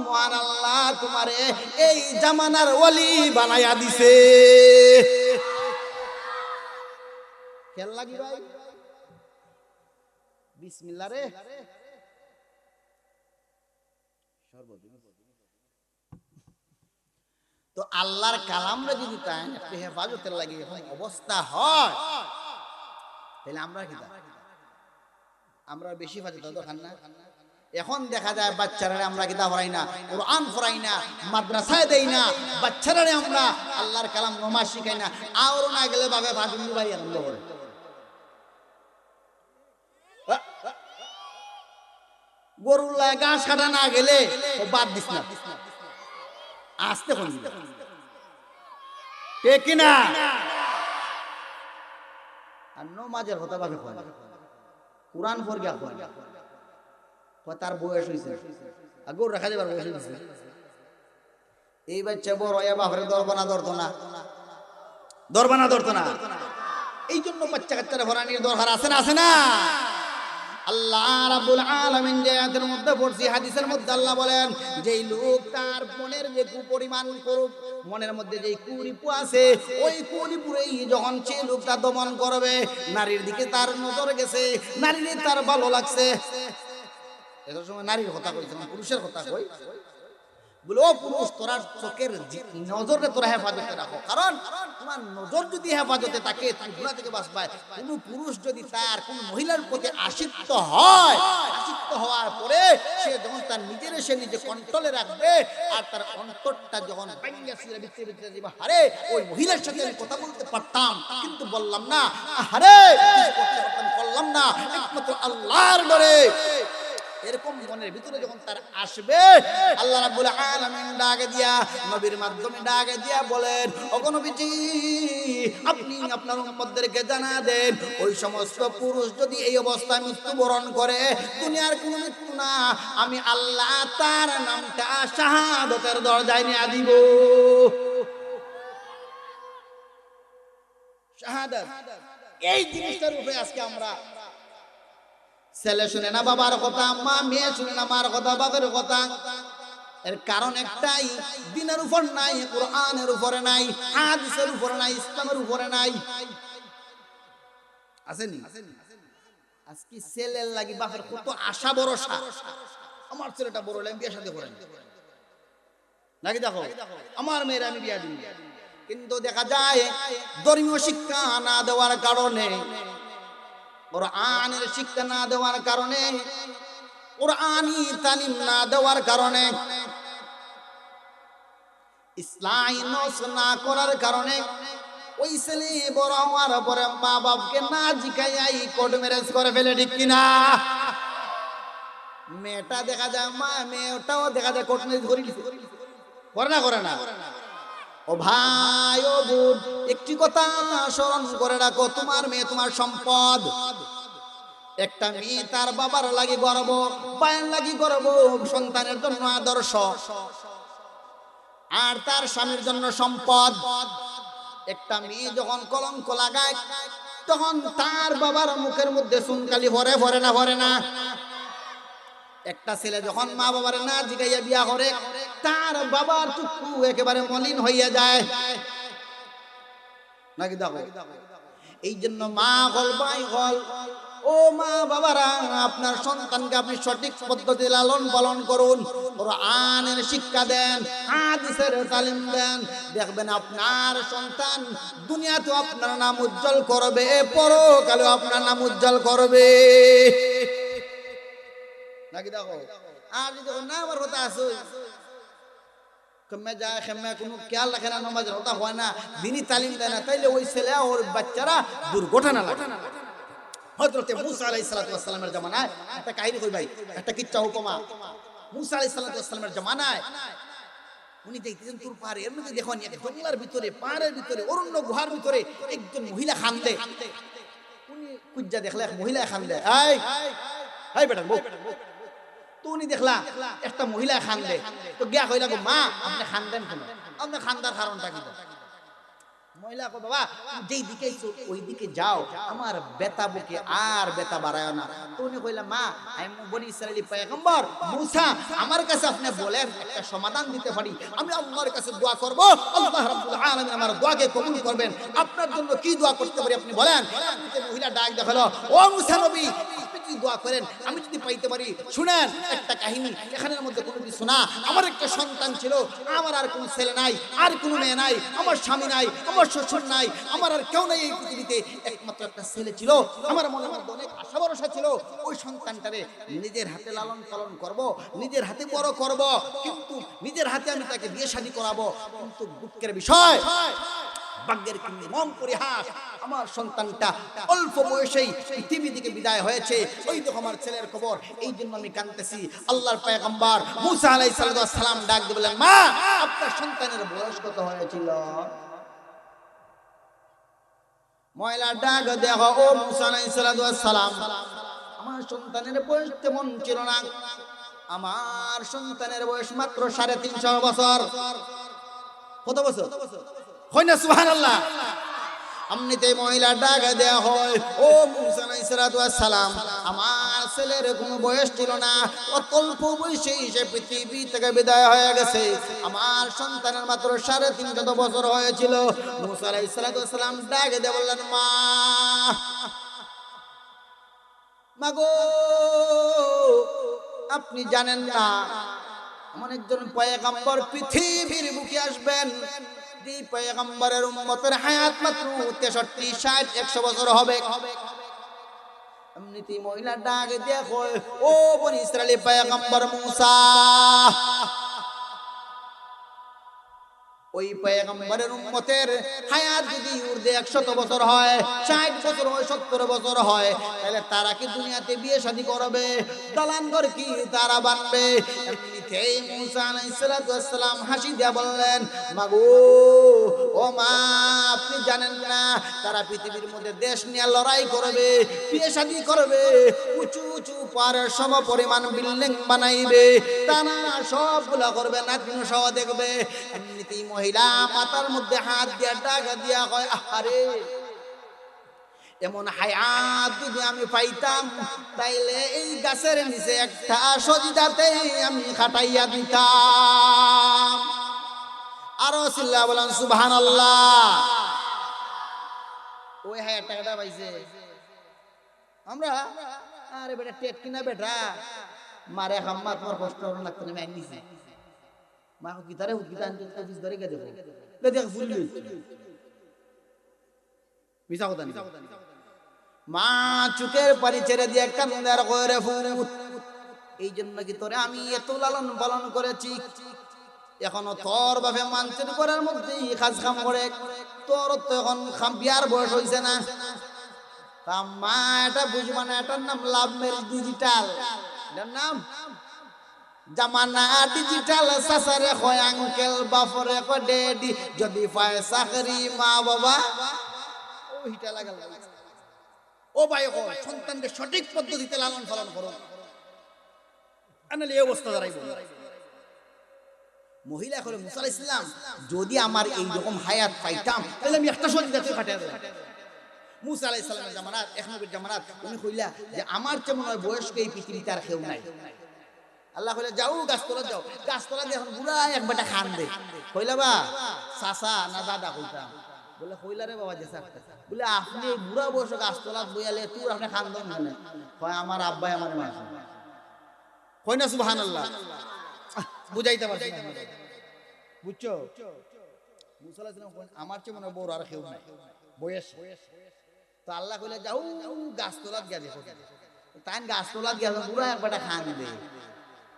মহান আল্লাহ তোমারে এই জামানার ওলি বানায়া দিছে। খেয়াল লাগি ভাই, বিসমিল্লাহ রে। তো আল্লাহর কালামরে যদি তাই একটু হেফাজতের লাগে অবস্থা হয়, তাহলে আমরা কি আমরা বেশি হেফাজত দরকার না? এখন দেখা যায় বাচ্চারা আমরা কিতাব পড়াই না, কোরআন পড়াই না, মাদ্রাসায় দেই না, বাচ্চারা আমরা আল্লাহর কালাম নমাজ শিখাই না। আর না গেলে ভাবে ভাজুন ভাই আনন্দ করে গরুল্লাহ ঘাস কাটা না গেলে বাদ দিস না, আসতে কোন ঠিক কিনা? আর নমাজের কথা ভাবে কোরআন পড় গিয়া তার বয়স হয়েছে, গরু রাখা যাবার বয়স হয়েছে। এই বাচ্চা বড় বাপরে দরবানা ধরতো না, দরবানা ধরতো না। এই জন্য বাচ্চা কাচ্চারা ভরানির দরকার আছে না, আছে না? আল্লাহ রাব্বুল আলামিন যে আয়াতের মধ্যে পড়ছি, হাদিসের মধ্যে আল্লাহ বলেন, যেই লোক তার মনের যে কুপরিমাণ করুক, মনের মধ্যে যেই কুরিপু আছে, ওই কুরিপুরেই যখন সে লোকটা দমন করবে, নারীর দিকে তার নজর গেছে, নারীর তার ভালো লাগছে। এত সময় নারীর কথা কইছে, পুরুষের কথা কই। বলে ও পুরুষ, তোরা চোখের নজরে তোরা হেফাজতে রাখো, কারণ তোমার নজর যদি হেফাজতে থাকে তুমি গুনাহ থেকে বাঁচবে। কোন পুরুষ যদি তার কোন মহিলার প্রতি আসক্ত হয়, আসক্ত হওয়ার পরে সে যখন তার নিজের সে নিজে কন্ট্রোলে রাখবে, আর তার অন্তরটা যখন ভাঙিয়া ছিঁড়ে ভিতরে ভিতরে দিবা, আরে ওই মহিলার সাথে আমি কথা বলতে পারতাম কিন্তু বললাম না, আরে করলাম না, একমাত্র আল্লাহর ডরে। এরকম মনের ভিতরে যখন তার আসবে, আল্লাহ রাব্বুল আলামিন ডাক দিয়া নবীর মাধ্যমে ডাক দিয়া বলেন, ওগো নবীজি আপনি আপনার উম্মতদেরকে জানা দেন, ওই সমস্ত পুরুষ যদি এই অবস্থায় মৃত্যুবরণ করে, দুনিয়ার কোনো মৃত্যু না, আমি আল্লাহ তার নামটা শাহাদাতের দরজায় নিয়ে দিব। শাহাদাত, এই জিনিসটার উপরে আজকে আমরা ছেলে শুনে না বাবার কথা, মা মেয়ে শুনে না মার কথা, বাবার কথা। এর কারণ একটাই, দিনের উপর নাই, কোরআনের উপরে নাই, হাদিসের উপরে নাই, ইসলামের উপরে নাই। আসেনি? আজকে ছেলের লাগি বাপের কত আশা ভরসা, আমার ছেলেটা বড় হলে আমি বিয়ে শাদী করেন নাকি, দেখো আমার মেয়ের আমি বিয়ে দিই, কিন্তু দেখা যায় ধর্মীয় শিক্ষা না দেওয়ার কারণে, কোরআনের শিক্ষা না দেওয়ার কারণে, কোরআনী তালিম না দেওয়ার কারণে, ইসলামী নস না করার কারণে ওই ছেলে বড় হওয়ার পরে মা বাপকে না জিজ্ঞাসাই কোর্ট ম্যারেজ করে ফেলে, ঠিক কিনা? মেয়েটা দেখা যায়, মা মেয়েটাও দেখা যায় কোর্ট ম্যারেজ করে না, করে না? ও ভাই ও বোন, একটি কথা স্মরণ করে রাখো, তোমার মেয়ে তোমার সম্পদ। একটা মেয়ে তার বাবার লাগি গর্ব, মায়ের লাগি গর্ব, সন্তানের জন্য আদর্শ, আর তার স্বামীর জন্য সম্পদ। একটা মেয়ে যখন কলঙ্ক লাগায়, তখন তার বাবার মুখের মধ্যে চুনকালি ভরে, ভরে না, ভরে না? একটা ছেলে যখন মা বাবার না জিগাইয়া বিয়া করে, তার বাবার চক্ষু একেবারে মলিন হইয়া যায় নাকি, দেখো? এই জন্য মা হল ভাই হল, ও মা বাবারা, আপনার সন্তানকে আপনি সঠিক পদ্ধতি লালন পালন করুন, কোরআনের শিক্ষা দেন, হাদিসের তালিম দেন, দেখবেন আপনার সন্তান দুনিয়াতেও আপনার নাম উজ্জ্বল করবে, পরকালেও আপনার নাম উজ্জ্বল করবে নাকি, দেখো? আর যদি না আমার কথা আছে কমে যায়, খেমে কোনো খেয়াল রাখে না, নামাজের কথা হয় না, দিনই তালিম দেয় না, তাইলে ওই ছেলে ওর বাচ্চারা দুর্ঘটনা লাগে। হযরতে মুসা আলাইহিস সালাতু ওয়াস সালামের জামানায় একটা কাহিনী কই ভাই, একটা কিচ্ছা উপমা। মুসা আলাইহিস সালাতু ওয়াস সালামের জামানায় উনি দেখতেন তুর পাহাড়ে, এর মধ্যে দেখুন এক জঙ্গলার ভিতরে, পাহাড়ের ভিতরে, অরণ্য গুহার ভিতরে একজন মহিলা কান্দে। কুজ্জা দেখলে এক মহিলা খান দেয়, এই বেটা বউ, তুমি দেখলা একটা মহিলা খান দেয়, তো গিয়া কইলা গো মা আপনি খান দেন কেন, আপনার খান্দার কারণটা কি? মহিলা কো বাবা যেই দিকে ওই দিকে যাও, আমার বেতা বুকে আর বেতা বাড়ায় না। তুমি কইলা মা আমি বনি ইসরাইলি পয়গম্বর মুসা, আমার কাছে আপনি বলেন একটা সমাধান দিতে পারি, আমি আল্লাহর কাছে দোয়া করব, আল্লাহ রাব্বুল আলামিন আমার দোয়াকে কবুল করবেন, আপনার জন্য কি দোয়া করতে পারি আপনি বলেন। মহিলা ডাক দেখালো, ও মুসা নবী আপনি কি দোয়া করেন আমি যদি পাইতে পারি। শুনেন একটা কাহিনী, এখানের মধ্যে কোনো কিছু না, আমার একটা সন্তান ছিল, আমার আর কোনো ছেলে নাই, আর কোনো মেয়ে নাই, আমার স্বামী নাই, আমার শ্বশুর নাই, আমার আর কেউ নাই এই পৃথিবীতে, একমাত্র একটা ছেলে ছিল, আমার মনের মধ্যে অনেক আশা ভরসা ছিল, ওই সন্তানটারে নিজের হাতে লালন পালন করব, নিজের হাতে বড় করব, কিন্তু নিজের হাতে আমি তাকে বিয়ে শাদী করাবো। কিন্তু দুঃখের বিষয়, ভাগ্যের কি নির্মম পরিহাস, আমার সন্তানটা অল্প বয়সেই পৃথিবী থেকে বিদায় হয়েছে, ওই তো আমার ছেলের খবর, এই জন্য আমি কাঁদতেছি। আল্লাহর পয়গম্বর মুসা আলাইহিস সালাম ডাক দিয়ে বললেন, মা আপনার সন্তানের বয়স কত হয়েছিল? মহিলা ডাক দেখো, ও মুসা আলাইহিস সালাম আমার সন্তানের বয়স তেমন ছিল না, আমার সন্তানের বয়স মাত্র 350 বছর। কত বছর? হয় না সুবহানাল্লাহ। আমনিতে মহিলা ডাক দেয়া হয়, ও মুসা আলাইহিস সালাম আমার ছেলের কোনো বয়স ছিল না, অল্প বয়সেই সে পৃথিবী থেকে বিদায় হয়ে গেছে, আমার সন্তানের মাত্র 350 বছর হয়েছিল। মুসা আলাইহিস সালাম ডাক দিয়ে বললেন, মাগো আপনি জানেন না এমন একজন পয়গম্বর পৃথিবীর বুকে আসবেন, যে পয়গম্বরের উম্মতের হায়াত মাত্র 63, 60, 100 বছর হবে। এমনিতে মহিলা ডাক দিয়ে কয়, ও বনি ইসরাইলি পয়গম্বর মুসা, ওই পয়গম্বরের উম্মতের হায়াত যদি ঊর্ধ্বে 100 বছর হয়, 60 বছর হয়, 70 বছর হয়, তাহলে তারা কি দুনিয়াতে বিয়ে শাদী করবে? দালান ঘর কি তারা বানবে? এমনিতেই মুসা আলাইহিস সালাম হাসি দিয়া বললেন, মাগো ও মা আপনি জানেন না তারা পৃথিবীর মধ্যে দেশ নিয়ে লড়াই করবে, বিয়ে শাদী করবে, উঁচু উঁচু পাহাড়ের সম পরিমাণ বিল্ডিং বানাইবে, তারা সবগুলা করবে, নাতিন সহ দেখবে। এমনিতেই মহিলা মাথার মধ্যে হাত দিয়া ডাক দিয়া কয়, আরে এমন হায়াত যদি আমি পাইতাম তাইলে এই গাছের নিচে একটা সজিদাতে আমি খাটাইয়া দিতাম। আরো চিল্লা বলেন সুবহানাল্লাহ। ওই হায়াত টাকাটা পাইছে আমরা, আরে বেটা টেট কিনা বেটা মারে হাম্মা তোমার কষ্ট লাগতো না, আমি নিছি মা গিটারে গিটার অফিস ধরে গিয়ে দেখো দেখ ফুল মিছা কথা না, মা চুকের পানি ছেড়ে দিয়ে কান্দার করে ফুট, এই জন্য কি তোরে আমি এত লালন পালন করেছি, এখনো তোর বাপে মানছেন করার মধ্যেই কাজ কাম করে, তোর তো এখন বিয়ার বয়স হয়েছে না। তা মা এটা বুঝবা না, এটার নাম লাভ ম্যারেজ ডিজিটাল, এটার নাম জামানা ডিজিটাল। সাসারে কয় আঙ্কেল, বাপরে কয় ড্যাডি, যদি পায় চাকরি মা বাবা ওইটা লাগাল। ও ভাই ও সন্তানকে সঠিক পদ্ধতিতে লালন পালন করো, আনালে এই অবস্থা দাঁড়াইব। মহিলা করে মুসা আলাইহিস সালাম যদি আমার এই রকম হায়াত পাইতাম তাহলে আমি একটা সজিদাতে কাটিয়ে দিতাম। মুসা আলাইহিস সালামের জামানাত, এক নবীর জামানাত, উনি কইলা যে আমার যেমন হয় বয়স্ক এই পৃথিবীতে আর কেউ নাই। আল্লাহ কইলা যাও গাছতলা যাও, গাছতলা দিয়ে এখন বুড়া এক বেটা খান দে। কইলা বা চাচা না দাদা কইতাম, বলে কইলা রে বাবা যে চাচা, বলে আপনি বুড়া বয়স গাছতলা বইয়ালে তুই আপনি খান দেন না, কয় আমার আব্বাই আমার মা, কই না সুবহানাল্লাহ। বুঝাইতে পারছি না, বুঝছো? মুসা আলাইহিস সালাম কইন আমার চেয়ে মনে হয় বড় আর কেউ নাই বয়স। তো আল্লাহ কইলা যাও গাছতলা গিয়া দেখো, তাই গাছতলা গিয়া বুড়া এক বেটা খান দে,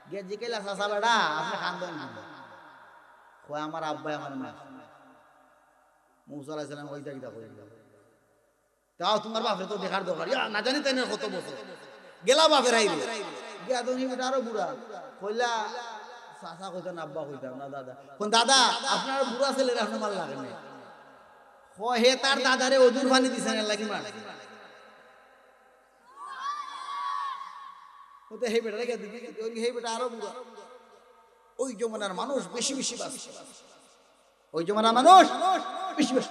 গিয়ে জিকেলা চাচা বেটা আপনি খান দেন না, কয় আমার আব্বাই আমার মা। মুসা আলাইহিস সালাম কইতা কিটা কইলা, তাও তোমার বাপরে তো দেখার দরকার, না জানি তাই কত বছর গেলা বাপের আইবে গিয়া তুমি বেটা আরো বুড়া। কইলা চাচা কইতাম না, আব্বা কইতাম না, দাদা। কোন দাদা আপনার বুড়া ছেলে আপনার মাল লাগে না, হে তার দাদারে অজুর পানি দিছেন লাগি মার। ওতে হে বেটা রেখে দিবি, ওই হে বেটা আরো বুড়া। ওই জমানার মানুষ বেশি বেশি বাঁচছে, ওই জমানার মানুষ বেশি বেশি।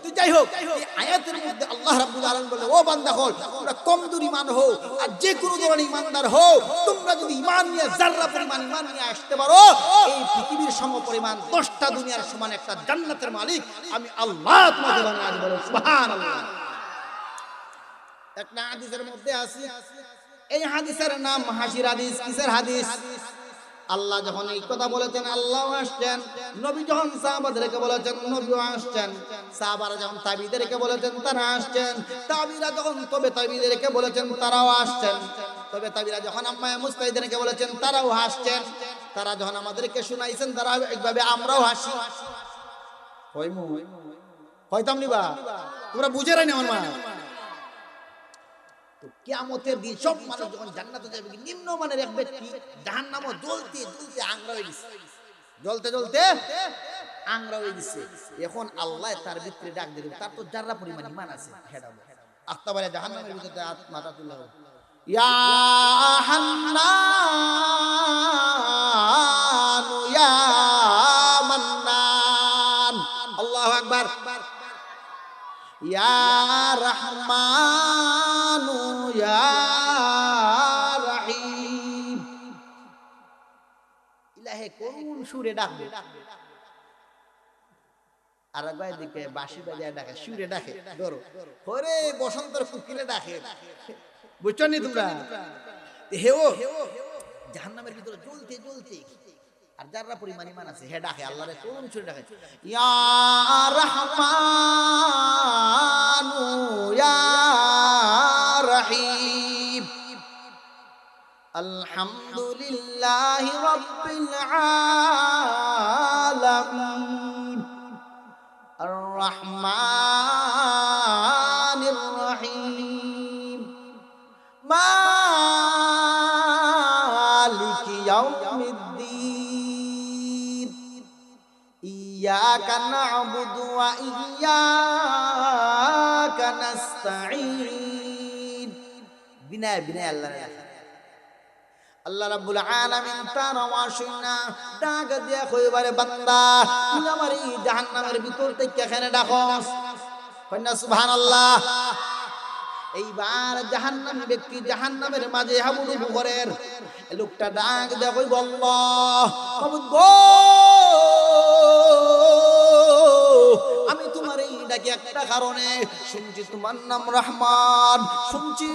তো যাই হোক, এই আয়াতের মধ্যে আল্লাহ রাব্বুল আলামিন বলে, ও বান্দা হল, তোমরা কমজোর ঈমান হও আর যে কোনো ধরনের ঈমানদার হও, তোমরা যদি ঈমান নিয়ে যাররা পরিমাণ ঈমান নিয়ে আসতে পারো, এই পৃথিবীর সমপরিমাণ 10টা দুনিয়ার সমান একটা জান্নাতের মালিক আমি আল্লাহ তোমাকে বানিয়ে দেব। বলো সুবহানাল্লাহ। একটা হাদিসের মধ্যে আছে, এই হাদিসের নাম হাসির হাদিস। কিসের হাদিস? আল্লাহ যখন এই কথা বলেছেন আল্লাহ আসছেন, নবী যখন সাহাবাদেরকে বলেছেন নবীও আসছেন, সাহাবারা যখন তাবিদেরকে বলেছেন তারা আসছেন, তাবিরা যখন তবে তাবিদেরকে বলেছেন তারাও আসছেন, তবে তাবিরা যখন আম্মা মুস্তাহিদেরকে বলেছেন তারাও হাসছেন, তারা যখন আমাদেরকে শুনাইছেন তারা একভাবে আমরাও হাসি। হয়তাম নিবা, তোমরা বুঝে রাই না আমার মা। কিয়ামতের দিন সব মানুষ যখন জান্নাতে যাবে, নিম্নমানের এক ব্যক্তি জাহান্নামে জ্বলতে জ্বলতে আংরা হয়ে গেছে, জ্বলতে জ্বলতে আংরা হয়ে গেছে। এখন আল্লাহ তার ভিতরে ডাক দিলেন, তার তো যারা পরিমাণ ঈমান আছে হেডাবো আস্তাবারে জাহান্নামের ভিতরে মাথা তুলল, ইয়া হান্নান ইয়া মান্নান, আল্লাহু আকবার, ইয়া রহমান ইয়া রহিম। ইলাহে কোন সুরে ডাকবে? আর একবার দিকে বাঁশি বাজায় ডাকে, সুরে ডাকে, ধরো ওরে বসন্তের কুকিলে ডাকে, বুঝছো নি তোমরা? হেও জাহান্নামের ভিতরে জ্বলতে জ্বলতে আর যারা পরিমাণ ঈমান আছে হে ডাকে আল্লাহরে কোন সুরে ডাকে, ইয়া রহমান ইয়া রহিম, আলহামদুলিল্লাহি রাব্বিল আলামিন, আর রহমানির রহিম, মালিকি ইয়াউমিদ্দিন, ইয়্যাকা না'বুদু ওয়া ইয়্যাকা নাস্তাঈন। বিনয় বিনয় আল্লাহ রাব্বুল আলামিন তার আওয়াজ শুনা ডাক দিয়া কইবারে, বান্দা তুই আমার এই জাহান্নামের ভিতর থেকে কেন ডাকস? কইনা সুবহানাল্লাহ। এইবার জাহান্নামী ব্যক্তি জাহান্নামের মাঝে হাবুডুবু করেন, লোকটা ডাক দিয়া কইব, আল্লাহ গো, আমি তোমার এই ডাকি একটা কারণে, শুনছি তোমার নাম রহমান, শুনছি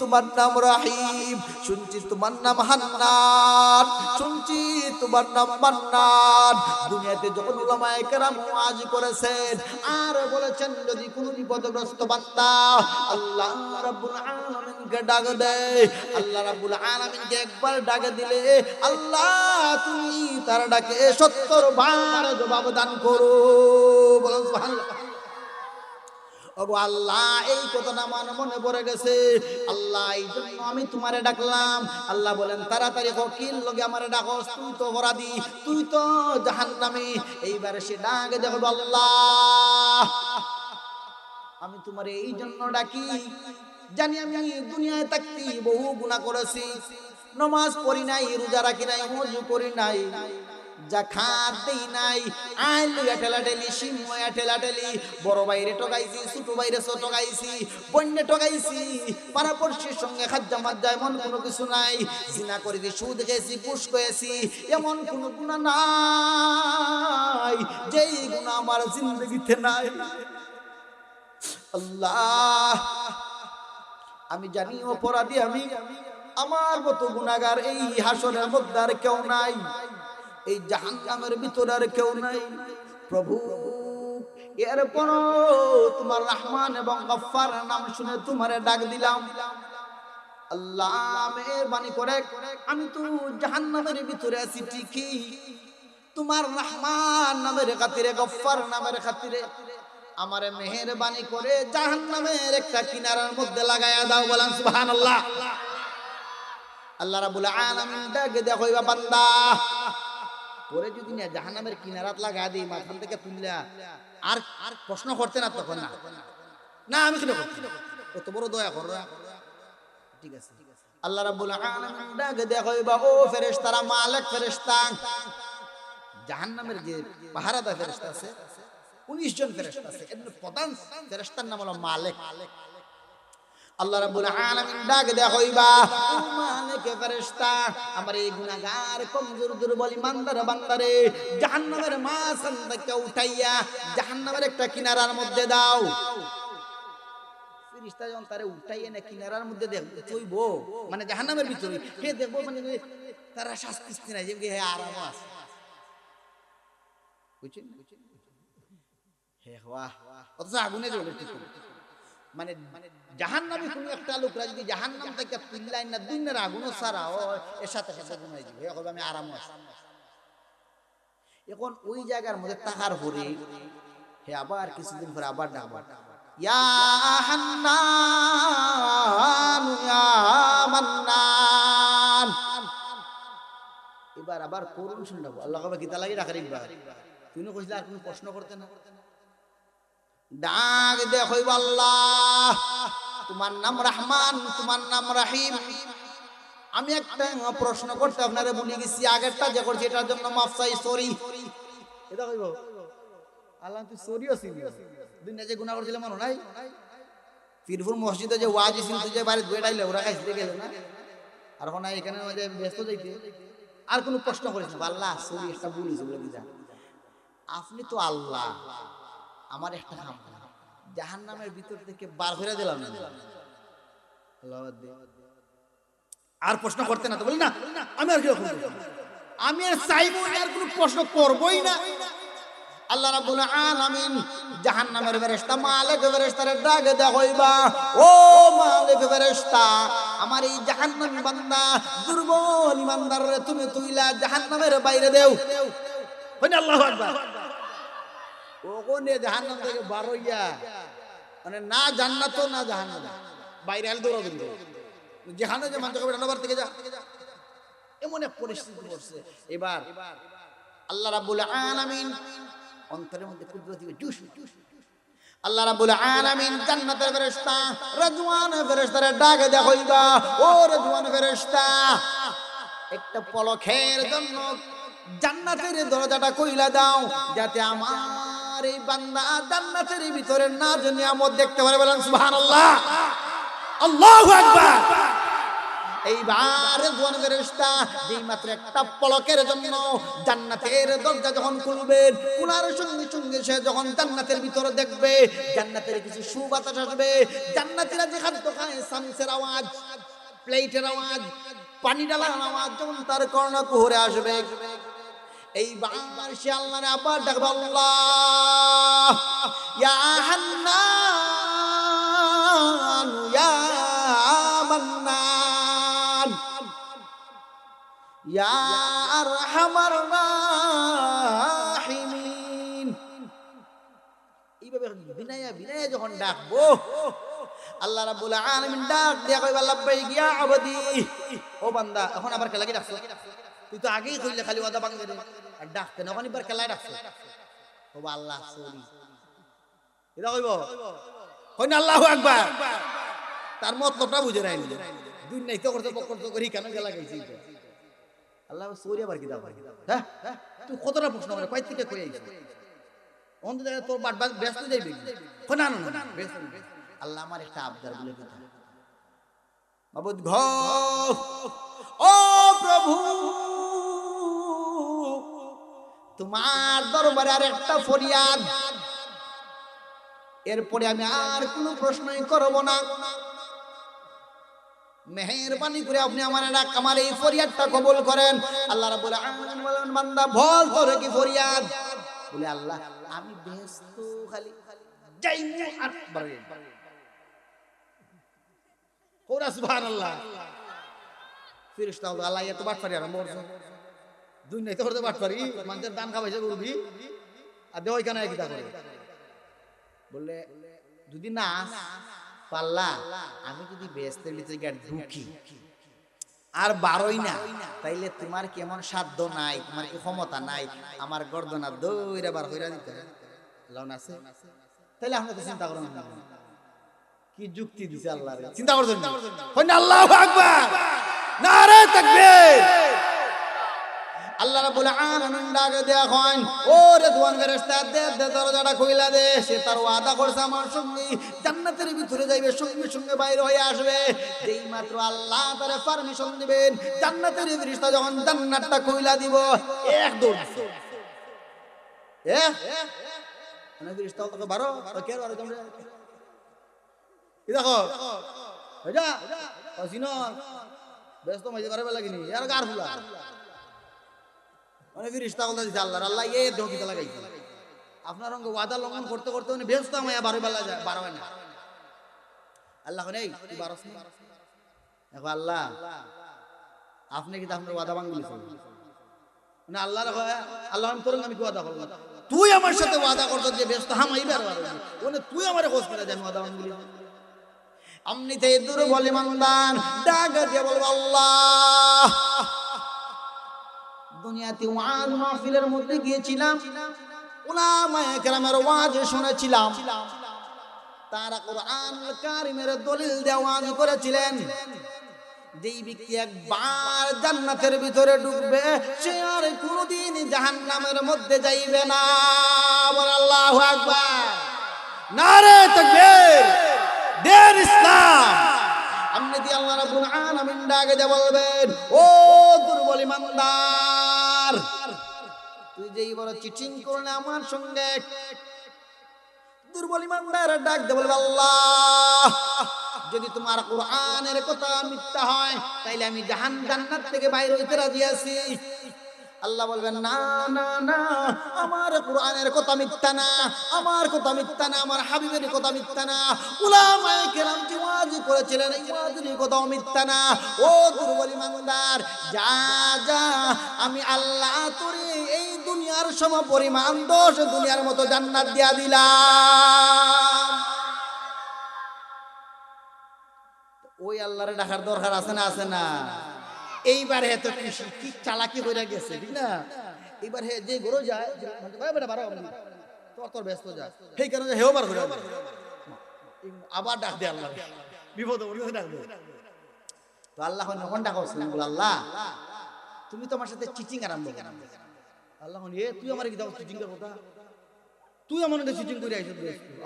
তোমার নাম রহিম, শুনছি তোমার নাম হান্নান, শুনছি তোমার নাম মান্নান। দুনিয়াতে যখন উলামায়ে কেরাম ওয়াজ করেছেন আর বলেছেন, যদি কোনো বিপদগ্রস্ত বান্দা আল্লাহ রাব্বুল আলামিনকে ডাক দেয়, আল্লাহ রাব্বুল আলামিনকে একবার ডাক দিলে আল্লাহ তুমি তার ডাকে 70 বার জবাব দান করো। বলো সুবহানাল্লাহ। ওগো আল্লাহ, এই কথাটা আমার মনে পড়ে গেছে, আল্লাহ এই জন্য আমি তোমারে ডাকলাম। আল্লাহ বলেন, তাড়াতাড়ি কিল লগে আমারে ডাকস, তুই তো অপরাধী, তুই তো জাহান্নামী। এইবারে সে ডাকে দেখো, আল্লাহ আমি তোমারে এই জন্য ডাকি, জানি আমি দুনিয়ায় থাকতে বহু গুনাহ করেছি, নামাজ পড়ি নাই, রোজা রাখি নাই, ওযু করি নাই, জাকাত দেই নাই, আইল ঠেলাঠেলি, সিময়া ঠেলাঠেলি, বড় বাইরে ঠকাইছি, ছোট বাইরে ঠকাইছি, বন্যে ঠকাইছি, পাড়াপড়শির সঙ্গে খাজ্জা মাজ্জা এমন কোনো কিছু নাই, জিনা করেছি, সুদ খেয়েছি, ঘুষ খেয়েছি, এমন কোনো গুনাহ নাই যেই গুনাহ আমার জিন্দগিতে নাই। আল্লাহ আমি জানি অপরাধী আমি, আমার মতো গুনাহগার এই হাসরের মধ্যে আর কেউ নাই, এই জাহান্নামের ভিতরে আর কেউ নাই। প্রভু এরপর তোমার রহমান এবং গফফার নাম শুনে তোমারে ডাক দিলাম, আল্লাহ মেহেরবানি করে, আমি তো জাহান্নামের ভিতরে আছি ঠিকই, তোমার রহমান নামের খাতিরে, গফফার নামের খাতিরে আমারে মেহেরবানি করে জাহান্নামের একটা কিনারার মধ্যে লাগায়া দাও। বলেন সুবহানাল্লাহ। আল্লাহ রাব্বুল আলামিন ডাকে দেখো, বান্দা তোরে যদি না জাহান্নামের কিনারাত লাগা দেই, মাথান থেকে তুললা আর প্রশ্ন করতে না, তখন না না আমি কেন করতে, কত বড় দয়া করো, ঠিক আছে আল্লাহ রাব্বুল আলামিন ডাকে দেখাইবা ও ফেরেশতারা, মালিক ফেরেশতা, জাহান্নামের যে পাহারাদার ফেরেশতা আছে 19 জন ফেরেশতা আছে, এর প্রধান ফেরেশতার নাম হলো মালিক। আল্লাহ রাব্বুল আলামিন ডাকে দেখাইবা ও মালিক ফেরেশতা, আমার এই গুনাহগার কমজোর দুর্বল ইমানদার বান্দারে জাহান্নামের মাঝখান থেকে উঠাইয়া জাহান্নামের একটা কিনারার মধ্যে দাও। ফেরেশতা যখন তারে উঠাইয়া না কিনারার মধ্যে দেখব, মানে জাহান্নামের ভিতরে হে দেখব, মানে তারা শাস্তি নাই, যে হে আরাম আছে, বুঝছেন? হে ওয়াহ, অথচ আগুনে জ্বলে ঠিক, মানে জাহান্নামে কোন একটা লোকরা যদি জাহান্নাম থেকে পিল্লাই না দুনিয়ার আগুনও ছাড়া এর সাথে সাথে গুনাই দিবে, হে কবে আমি আরাম আছে। এখন ওই জায়গার মধ্যে তাকার পরে হে আবার কিছুদিন পরে আবার ডাকবা, ইয়া হান্নান ইয়া মান্নান। এবার আবার করুন শুনবো, আল্লাহ কবে গীতা লাগি ডাকার একবার, তুমি কইছিলে আর কোনো প্রশ্ন করতে না, ডাক দেখইব আল্লাহ তোমার নাম রহমান, তোমার নাম রহিম। আমি একটা প্রশ্ন করতে আপনারে ভুলে গেছি, আগেরটা যে করছি এটার জন্য মাফ চাই, সরি। এটা কইব আল্লাহ তুই সরিও ছিলি, দুনিয়া যে গুনাহ করছিলাম মনে নাই? পীরপুর মসজিদে যে ওয়াজ ছিল, তুই যে বাইরে দুই ডাইলে ওরা খাইতে গেল না, আর এখন এখানে ব্যস্ত যাইতে আর কোনো প্রশ্ন করিস না, আল্লাহ সরি একটা ভুল হয়েছে বলে দিদা। আপনি তো আল্লাহ, আমার একটা কাম জাহান্নামের ভিতর থেকে বার করে দিলাম না, আর প্রশ্ন করতে না তো বলি না, আমি আর কি আমি আর চাইবো, আর কোনো প্রশ্ন করবই না। আল্লাহ রাব্বুল আলামিন জাহান্নামের ফেরেশতা মালিক ফেরেশতারে ডাকে দেখাইবা ও মালিক ফেরেশতা, আমার এই জাহান্নামী বান্দা দুর্বল ইমানদাররে তুমি তুইলা জাহান্নামের বাইরে দেও। হয় না? আল্লাহু আকবার। ওখানে জাহান্নাম থেকে বার হইয়া মানে না জান্নাত না জাহান্নাম, বাইরে আল দৌড়া দিল, যেখানে যে মানুষ কবে ডানাবার থেকে যা, এমন এক পরিস্থিতি পড়ছে। এবার আল্লাহ রাব্বুল আলামিন অন্তরের মধ্যে কুদরতি জুস, আল্লাহ রাব্বুল আলামিন জান্নাতের ফেরেশতা রিজওয়ান ফেরেশতারে ডাকে দেখাইবা ও রিজওয়ান ফেরেশতা, একটা পলকের জন্য জান্নাতের দরজাটা কইলা দাও, যাতে আমার এই বান্দা জান্নাতের ভিতরে নাজ নিয়ামত দেখতে পারে। বলেন সুবহানাল্লাহ, আল্লাহু আকবার। এইবার রিজওয়ান ফেরেশতা যেই মাত্র একটা পলকের জন্য জান্নাতের দরজা যখন খুলবেন, খোলার সঙ্গে সঙ্গে সে যখন জান্নাতের ভিতরে দেখবে জান্নাতের কিছু সুবাতাস আসবে, জান্নাতীরা যে খাদ্য খায় সামসের আওয়াজ, প্লেটের আওয়াজ, পানি ডালার আওয়াজ যখন তার কর্ণকুহরে আসবে, এইবার সে আল্লাহরে আবার ডাকবে, আল্লাহ ইয়া হান্নান ইয়া মান্নান ইয়া আরহামার রাহিমিন। এইভাবে বিনায়া বিনায়া যখন ডাকবো আল্লাহ রাব্বুল আলামিন ডাক দিয়া কইবা লাব্বাইক ইয়া আবদি, ও বান্দা এখন আবার খেলা কি ডাকছ? তুই তো আগেই কইলে খালি ওয়াদা ভাঙে দে, আর ডাকতে না, ওখানে বার খেলায় ডাকছ। ও আল্লাহ সরি, এটা কইব কই না আল্লাহু আকবার, তার মতলবটা বুঝে রাইনি, দুই নাই তো করতে বকর তো করি কেন গেলা গেছি আল্লাহ সরি আবার কি দাও? হ্যাঁ তুই কতটা প্রশ্ন করে কই থেকে কই আইছিস, অন্য জায়গায় তোর বাট ব্যস্ত যাইবি, কই না না না ব্যস্ত। আল্লাহ আমার একটা আবদার বলে কথা, মাবুদ ঘ ও প্রভু তোমার দরবারে আর একটা ফরিয়াদ, এরপরে আমি আর কোনো প্রশ্নই করব না, মেহেরবানি করে আপনি আমার এই ফরিয়াদটা কবুল করেন। আল্লাহ রাব্বুল আলামিন বলেন বান্দা বল তোর কি ফরিয়াদ? বলে আল্লাহ আমি ব্যস্ত খালি যাইমু আর বাড়ি কোরা সুবহানাল্লাহ। ফেরেশতা বলে আল্লাহ এত বাটপারি আরম্ভ করছো, দুই নাই তো করতে বাটপারি, মানুষের দান খাওয়াইছে করবি আর দেওয়াই কেন কি তা করে? বললে যদি না পাল্লা আমি যদি ব্যস্তের ভিতরে গিয়ে ঢুকি আর বারোই না, তাইলে তোমার কেমন সাধ্য নাই, তোমার কি ক্ষমতা নাই আমার গর্দনা দইরা বার হইরা দিতে? লাউন আছে তাইলে আমরা তো চিন্তা করো না, কি যুক্তি দিছে আল্লাহরে, চিন্তা করছেন না? কইনা আল্লাহু আকবার, নারে তাকবীর। আল্লাহ রাব্বুল আলামিন ডাকে দেয়া কইন, ও রেদওয়ান ফেরেশতা, দে দরজাটা খুইলা দে। সে তার ওয়াদা করছে আমার সঙ্গে জান্নাতের ভিতরে যাইবে, সঙ্গে সঙ্গে বাইরে হয়ে আসবে। যেই মাত্র আল্লাহ তারে পারমিশন দিবেন, জান্নাতের ফেরেশতা যখন জান্নাতটা খুইলা দিব, এক দৌড় মানে ফেরেশতা তো বারো কে বারো তোমরা দেখো হইজা অসিনো ব্যস্ত মাঝে করে লাগিনি আর গার ফুলা মানে ফেরেশতা বলতে দিছে আল্লাহ, আল্লাহ এ দকিতা লাগাইছে আপনার সঙ্গে ওয়াদা লঙ্ঘন করতে করতে উনি ব্যস্ত আমায় বারো বেলা যায়, বারো হয় না। আল্লাহ নেই তুই বারোস না, দেখো আল্লাহ আপনি কি আপনার ওয়াদা ভাঙলিছেন না? আল্লাহ আল্লাহ তোর আমি কি ওয়াদা করলাম, তুই আমার সাথে ওয়াদা করতে যে ব্যস্ত হামাই বের ওনে তুই আমারে খোঁজ করে আমি ওয়াদা ভাঙলি। আমনিতে দুর্বল ইমানদার ডাক দিয়ে বলবো, আল্লাহ দুনিয়াতে ওয়াজ মাহফিলের মধ্যে গিয়েছিলাম, উলামায়ে কেরামের ওয়াজ শুনেছিলাম, তারা কোরআনুল কারীমের দলিল দিয়ে ওয়াজ করেছিলেন। যেই ব্যক্তি একবার জান্নাতের ভিতরে ঢুকবে সে আর কোনোদিন জাহান্নামের মধ্যে যাইবে না। বল আল্লাহু আকবার, নারে তাকবীর, দেন ইসলাম। আপনি দিয়ে আল্লাহ রাব্বুল আলামিন ডাকে দিয়ে বলবেন, ও দুর্বল ইমানদার, তুই যেই বড় চিটিং করলে আমার সঙ্গে। দুর্বল ইমানদার ডাক দিয়ে বলবে, আল্লাহ যদি তোমার কোরআনের কথা মিথ্যা হয় তাইলে আমি জান্নাত থেকে বাইরে হইতে রাজি আছি। আল্লাহ বলবেন, না না না, আমার কোরআনের কথা মিথ্যা না, আমার কথা মিথ্যা না, আমার হাবিবের কথা মিথ্যা না, উলামায়ে কেরাম যে ওয়াজ করেছিলেন এই ওয়াজের কথা মিথ্যা না। ও দুর্বল ইমানদার, যা যা, আমি আল্লাহ তোরে এই দুনিয়ার সম পরিমাণ দোষ দুনিয়ার মতো জান্নাত দিয়া দিলাম। ওই আল্লাহরে ডাকার দরকার আছে না? আছে না? এইবার হে তো কি চালাকি হয়ে গেছে, ঠিক না? এইবার হে যে গরো যায় বেটা বারো তোর ব্যস্ত যায়, সেই কারণে হেও বার ঘুরে আবার ডাক দে আল্লাহ, বিপদ ডাক দে। তো আল্লাহ যখন ডাকা বল, আল্লাহ তুমি তো আমার সাথে চিটিং আরম্ভ করো। আল্লাহ এ তুই আমার কি দাও চিটিং এর কথা, তুই আমার চিটিং করে আইছিস,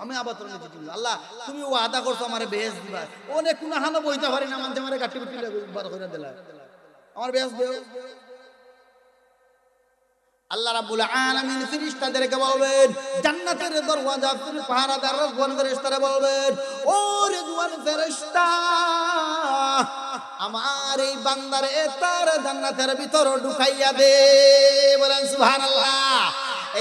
আমি আবার তোর চিটিং। আল্লাহ তুমি ওয়াদা করছো আমারে বেহেশত দিবা, অনেক কোন হানো বইতে পারি না, মানতে আমারে কাটি কুটি বার করে দিলা, আমার বেহেশত দেও। আল্লাহ রাব্বুল আলামিন ফেরেশতাদেরকে বলবেন, জান্নাতের দরওয়াজা পাহারাদার রেদওয়ান ফেরেশতারা বলবেন, ও রেদওয়ান ফেরেশতা, আমার এই বান্দারে তার জান্নাতের ভিতর ঢুকাইয়া দে। বলেন সুবহানাল্লাহ।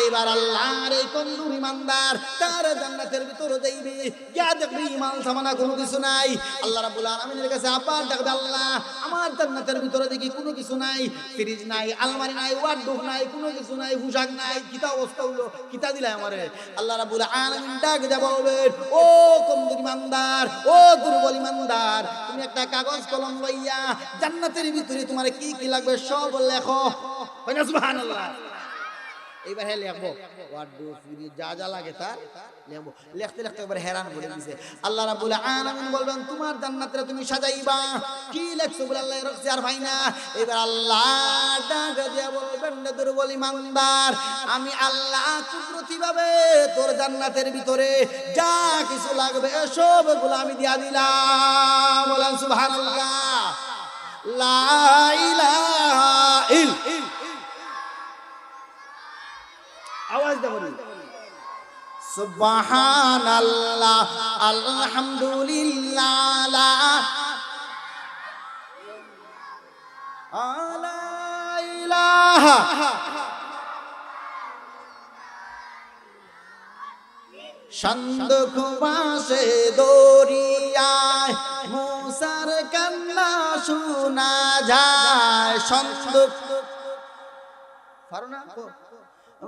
এইবার আল্লাহর এই কন্দুর ইমানদার তার জান্নাতের ভিতরে যাইবে, যা দেখবি ইমান সামানা কোনো কিছু নাই। আল্লাহ রাব্বুল আলামিনের কাছে আবার ডাকবে, আল্লাহ আমার জান্নাতের ভিতরে দেখি কোনো কিছু নাই, ফ্রিজ নাই, আলমারি নাই, ওয়ার্ডরোব নাই, কোনো কিছু নাই, পোশাক নাই, কিতা অবস্থা হলো, কিতা দিলাই আমারে। আল্লাহ রাব্বুল আলামিন ডাক দিয়ে বলবেন, ও কন্দুর ইমানদার, ও দুর্বল ইমানদার, তুমি একটা কাগজ কলম লইয়া জান্নাতের ভিতরে তোমার কি কি লাগবে সব লেখো। সুবহানাল্লাহ। এইবার হে লিখবো ওয়ার্ডরোব, ফ্রিজ, যা যা লাগে তার লিখবো। লিখতে লিখতে একবার হেরান বলে দিয়েছে। আল্লাহ রাব্বুল আলামিন বলবেন, তোমার জান্নাতটা তুমি সাজাইবা, কি লিখছো বলে আল্লাহ রাখছে আর ভাই না। এবার আল্লাহ ডাক দিয়ে বলবেন, দুর্বল ইমানদার, আমি আল্লাহ কুদরতি ভাবে তোর জান্নাতের ভিতরে যা কিছু লাগবে সবগুলো আমি দিয়া দিলাম। বলেন সুবহানাল্লাহ, লা ইলাহা ইল্লাল্লাহ। আওয়াজ দাও, সুবহানাল্লাহ, আলহামদুলিল্লাহ, লা ইলাহা। সন্দুক বাসে দরিয়ায় মুসার কান্না শোনা যায়, সন্দুক পারো না,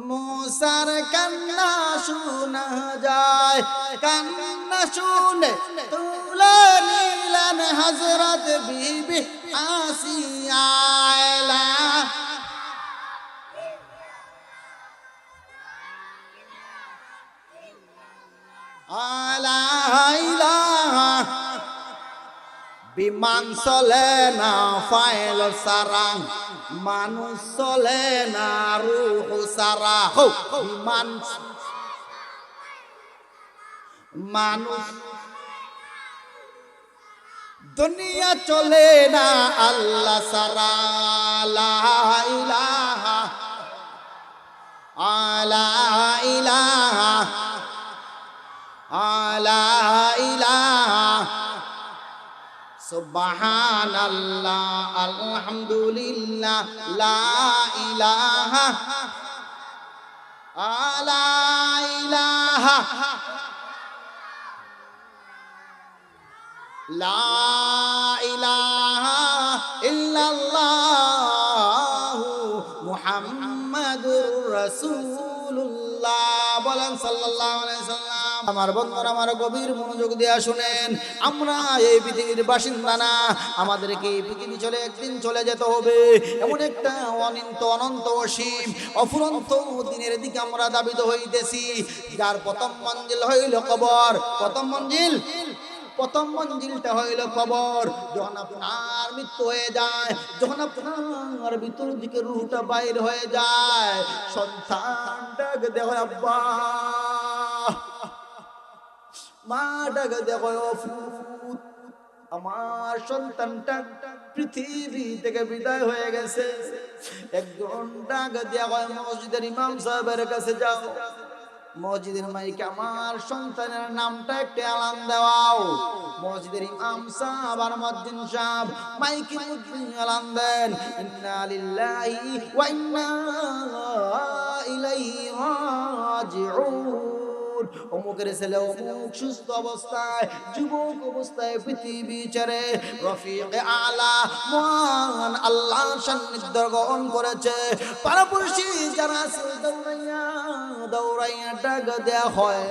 মুসার কান্না শোনা যায়, কান্না শুনে তুলে নিলেন হযরত বিবি আসিয়া। লা ইলাহা বিমান চলে না পাইলট সারা, মানুষ চলে না রূহ সারা। বিমান মানুষ দুনিয়া চলে না আল্লাহ সারা। লা ইলাহা আলা ইলাহা আলা ইলাহা সুবহানাল্লাহ আলহামদুলিল্লাহ লা ইলাহা আলা ইলাহা লা ইলাহা ইল্লাল্লাহু মুহাম্মাদুর রাসূলুল্লাহ। বলেন সাল্লাল্লাহু আলাইহি সাল্লাম। আমার বন্ধুরা, আমার গভীর মনোযোগ দিয়ে শুনেন, আমরা এই পৃথিবীর বাসিন্দা না, আমাদেরকে এই পৃথিবী চলে একদিন চলে যেতে হবে। এমন একটা অনন্ত অনন্ত অসীম অফুরন্ত দিনের দিকে আমরা ধাবিত হইতেছি, যার প্রথম মঞ্জিল হইল কবর। প্রথম মঞ্জিলটা হইল কবর। যখন আপনার মৃত্যু হয়ে যায়, যখন আপনার ভিতর দিকে রূহটা বাইর হয়ে যায়, সন্তানটাকে দেখো আব্বা, মাটাকে দেখো ফুত, আমার সন্তানটা পৃথিবী থেকে বিদায় হয়ে গেছে। একজন ডাক দিয়া কয়, মসজিদের ইমাম সাহেবের কাছে যাও, মসজিদের মাইকে আমার সন্তানের নামটা একটু এলান দেওয়াও। মসজিদের ইমাম সাহেব আর মুয়াজ্জিন সাহেব মাইকে এলান দেন, ইন্না লিল্লাহি ওয়া ইন্না ইলাইহি রাজিউন। অমুকের ছেলে অমুক সুস্থ অবস্থায়, যুবক অবস্থায় পৃথিবী ছেড়ে রফিকে আলা মহান আল্লাহর সান্নিধ্য গ্রহণ করেছে। পাড়াপড়শি যারা আছে দৌড়াইয়া ডাক দেয়া হয়,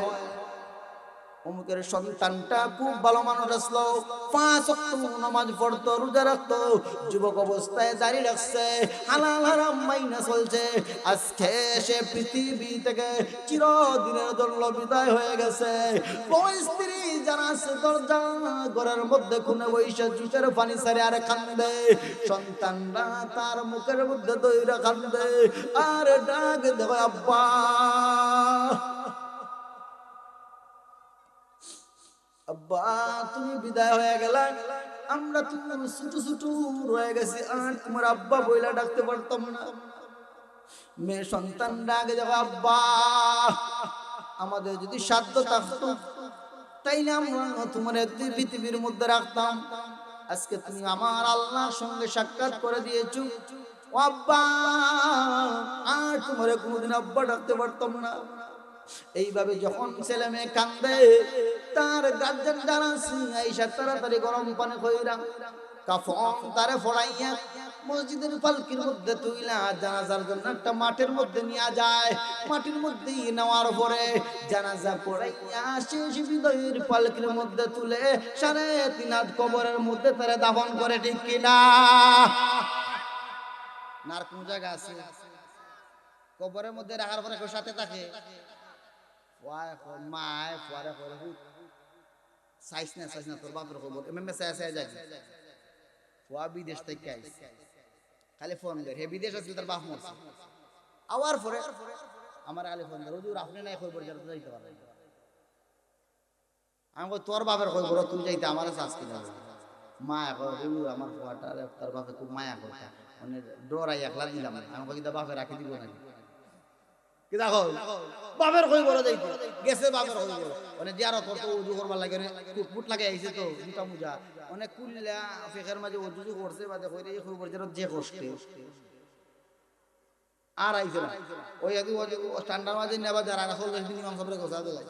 অমুকের সন্তানটা খুব ভালো মানুষ আসলো, 5 ওয়াক্ত নামাজ পড়তো, রোজা রাখতো, যুবক অবস্থায় দাঁড়িয়ে রাখছে, হালাল হারাম মাইনা চলছে, আজকে সে পৃথিবী থেকে চিরদিনের জন্য বিদায় হয়ে গেছে। ওই স্ত্রী যারা আছে দরজা ঘরের মধ্যে খুনে বৈশা জুসের পানি ছাড়ে আর কান্দে, সন্তানরা তার মুখের মধ্যে দইরা কান্দে আর ডাক দেয় আব্বা। আব্বা তুমি বিদায় হয়ে গেলা, আমরা তোমার ছোট ছোট রয়ে গেছি, আর তোমার আব্বা বইলা ডাকতে পারতাম না। মেয়ে সন্তান ডাকে যাবো, আব্বা আমাদের যদি সাধ্য থাকতো তাইলে আমরা তোমার পৃথিবীর মধ্যে রাখতাম। আজকে তুমি আমার আল্লাহর সঙ্গে সাক্ষাৎ করে দিয়েছো, ও আব্বা আর তোমার কোনোদিন আব্বা ডাকতে পারতাম না। এইভাবে যখন ছেলে মেয়ে কান্দে, তার গার্জেন যারা আইসা তাড়াতাড়ি গরম পানি কইরা কাফন তারে ফড়াইয়া মসজিদের পালকির মধ্যে তুইলা জানাজার জন্য একটা মাঠের মধ্যে নিয়ে যায়। মাটির মধ্যে নেওয়ার পরে জানাজা পড়াইয়া শেষ বিদায়ের পালকির মধ্যে তুলে 3.5 হাত কবরের মধ্যে তারে দাফন করে। ঠিক কিনা? নার কোন জায়গা আছে কবরের মধ্যে রাখার পরে কেউ সাথে থাকে? মায় ফুয়ারে করে সাইজ না তোর বাপের খবর এমএমএ সাইজ যায়। ফুয়া বিদেশ থেকে আইছে, খালি ফোন দেয়, হে বিদেশ আছে, তার বাপ মরছে। আওয়ার পরে আমার খালি ফোন দেয়, হুজুর আপনি নাই খবর যাইতে পারেন। আমি কই তোর বাপের খবর তুই যাইতে আমার আজকে যাবে। মায়া কয় হুজুর আমার ফুয়াটা তার বাপে খুব মায়া করতা, মানে ডরাই একলা দিলাম। আমি কই বাপে রাখি দিব নাকি? কি দেখো বাপের কই বড় যাইতে গেছে, বাপের কই বড় মানে জিয়ারত করতে ওযু করবার লাগে, কুট লাগে আইছে তো জুতা মুজা অনেক কুল্লা ফিকের মাঝে ওযু করছে, বাদে কইরে এই খবর যে কষ্টে আর আইছে না। ওই আদি স্ট্যান্ডার্ড মাঝে নেবা যারা রাখল দিন ইমাম সাহেবের কথা দিলাই,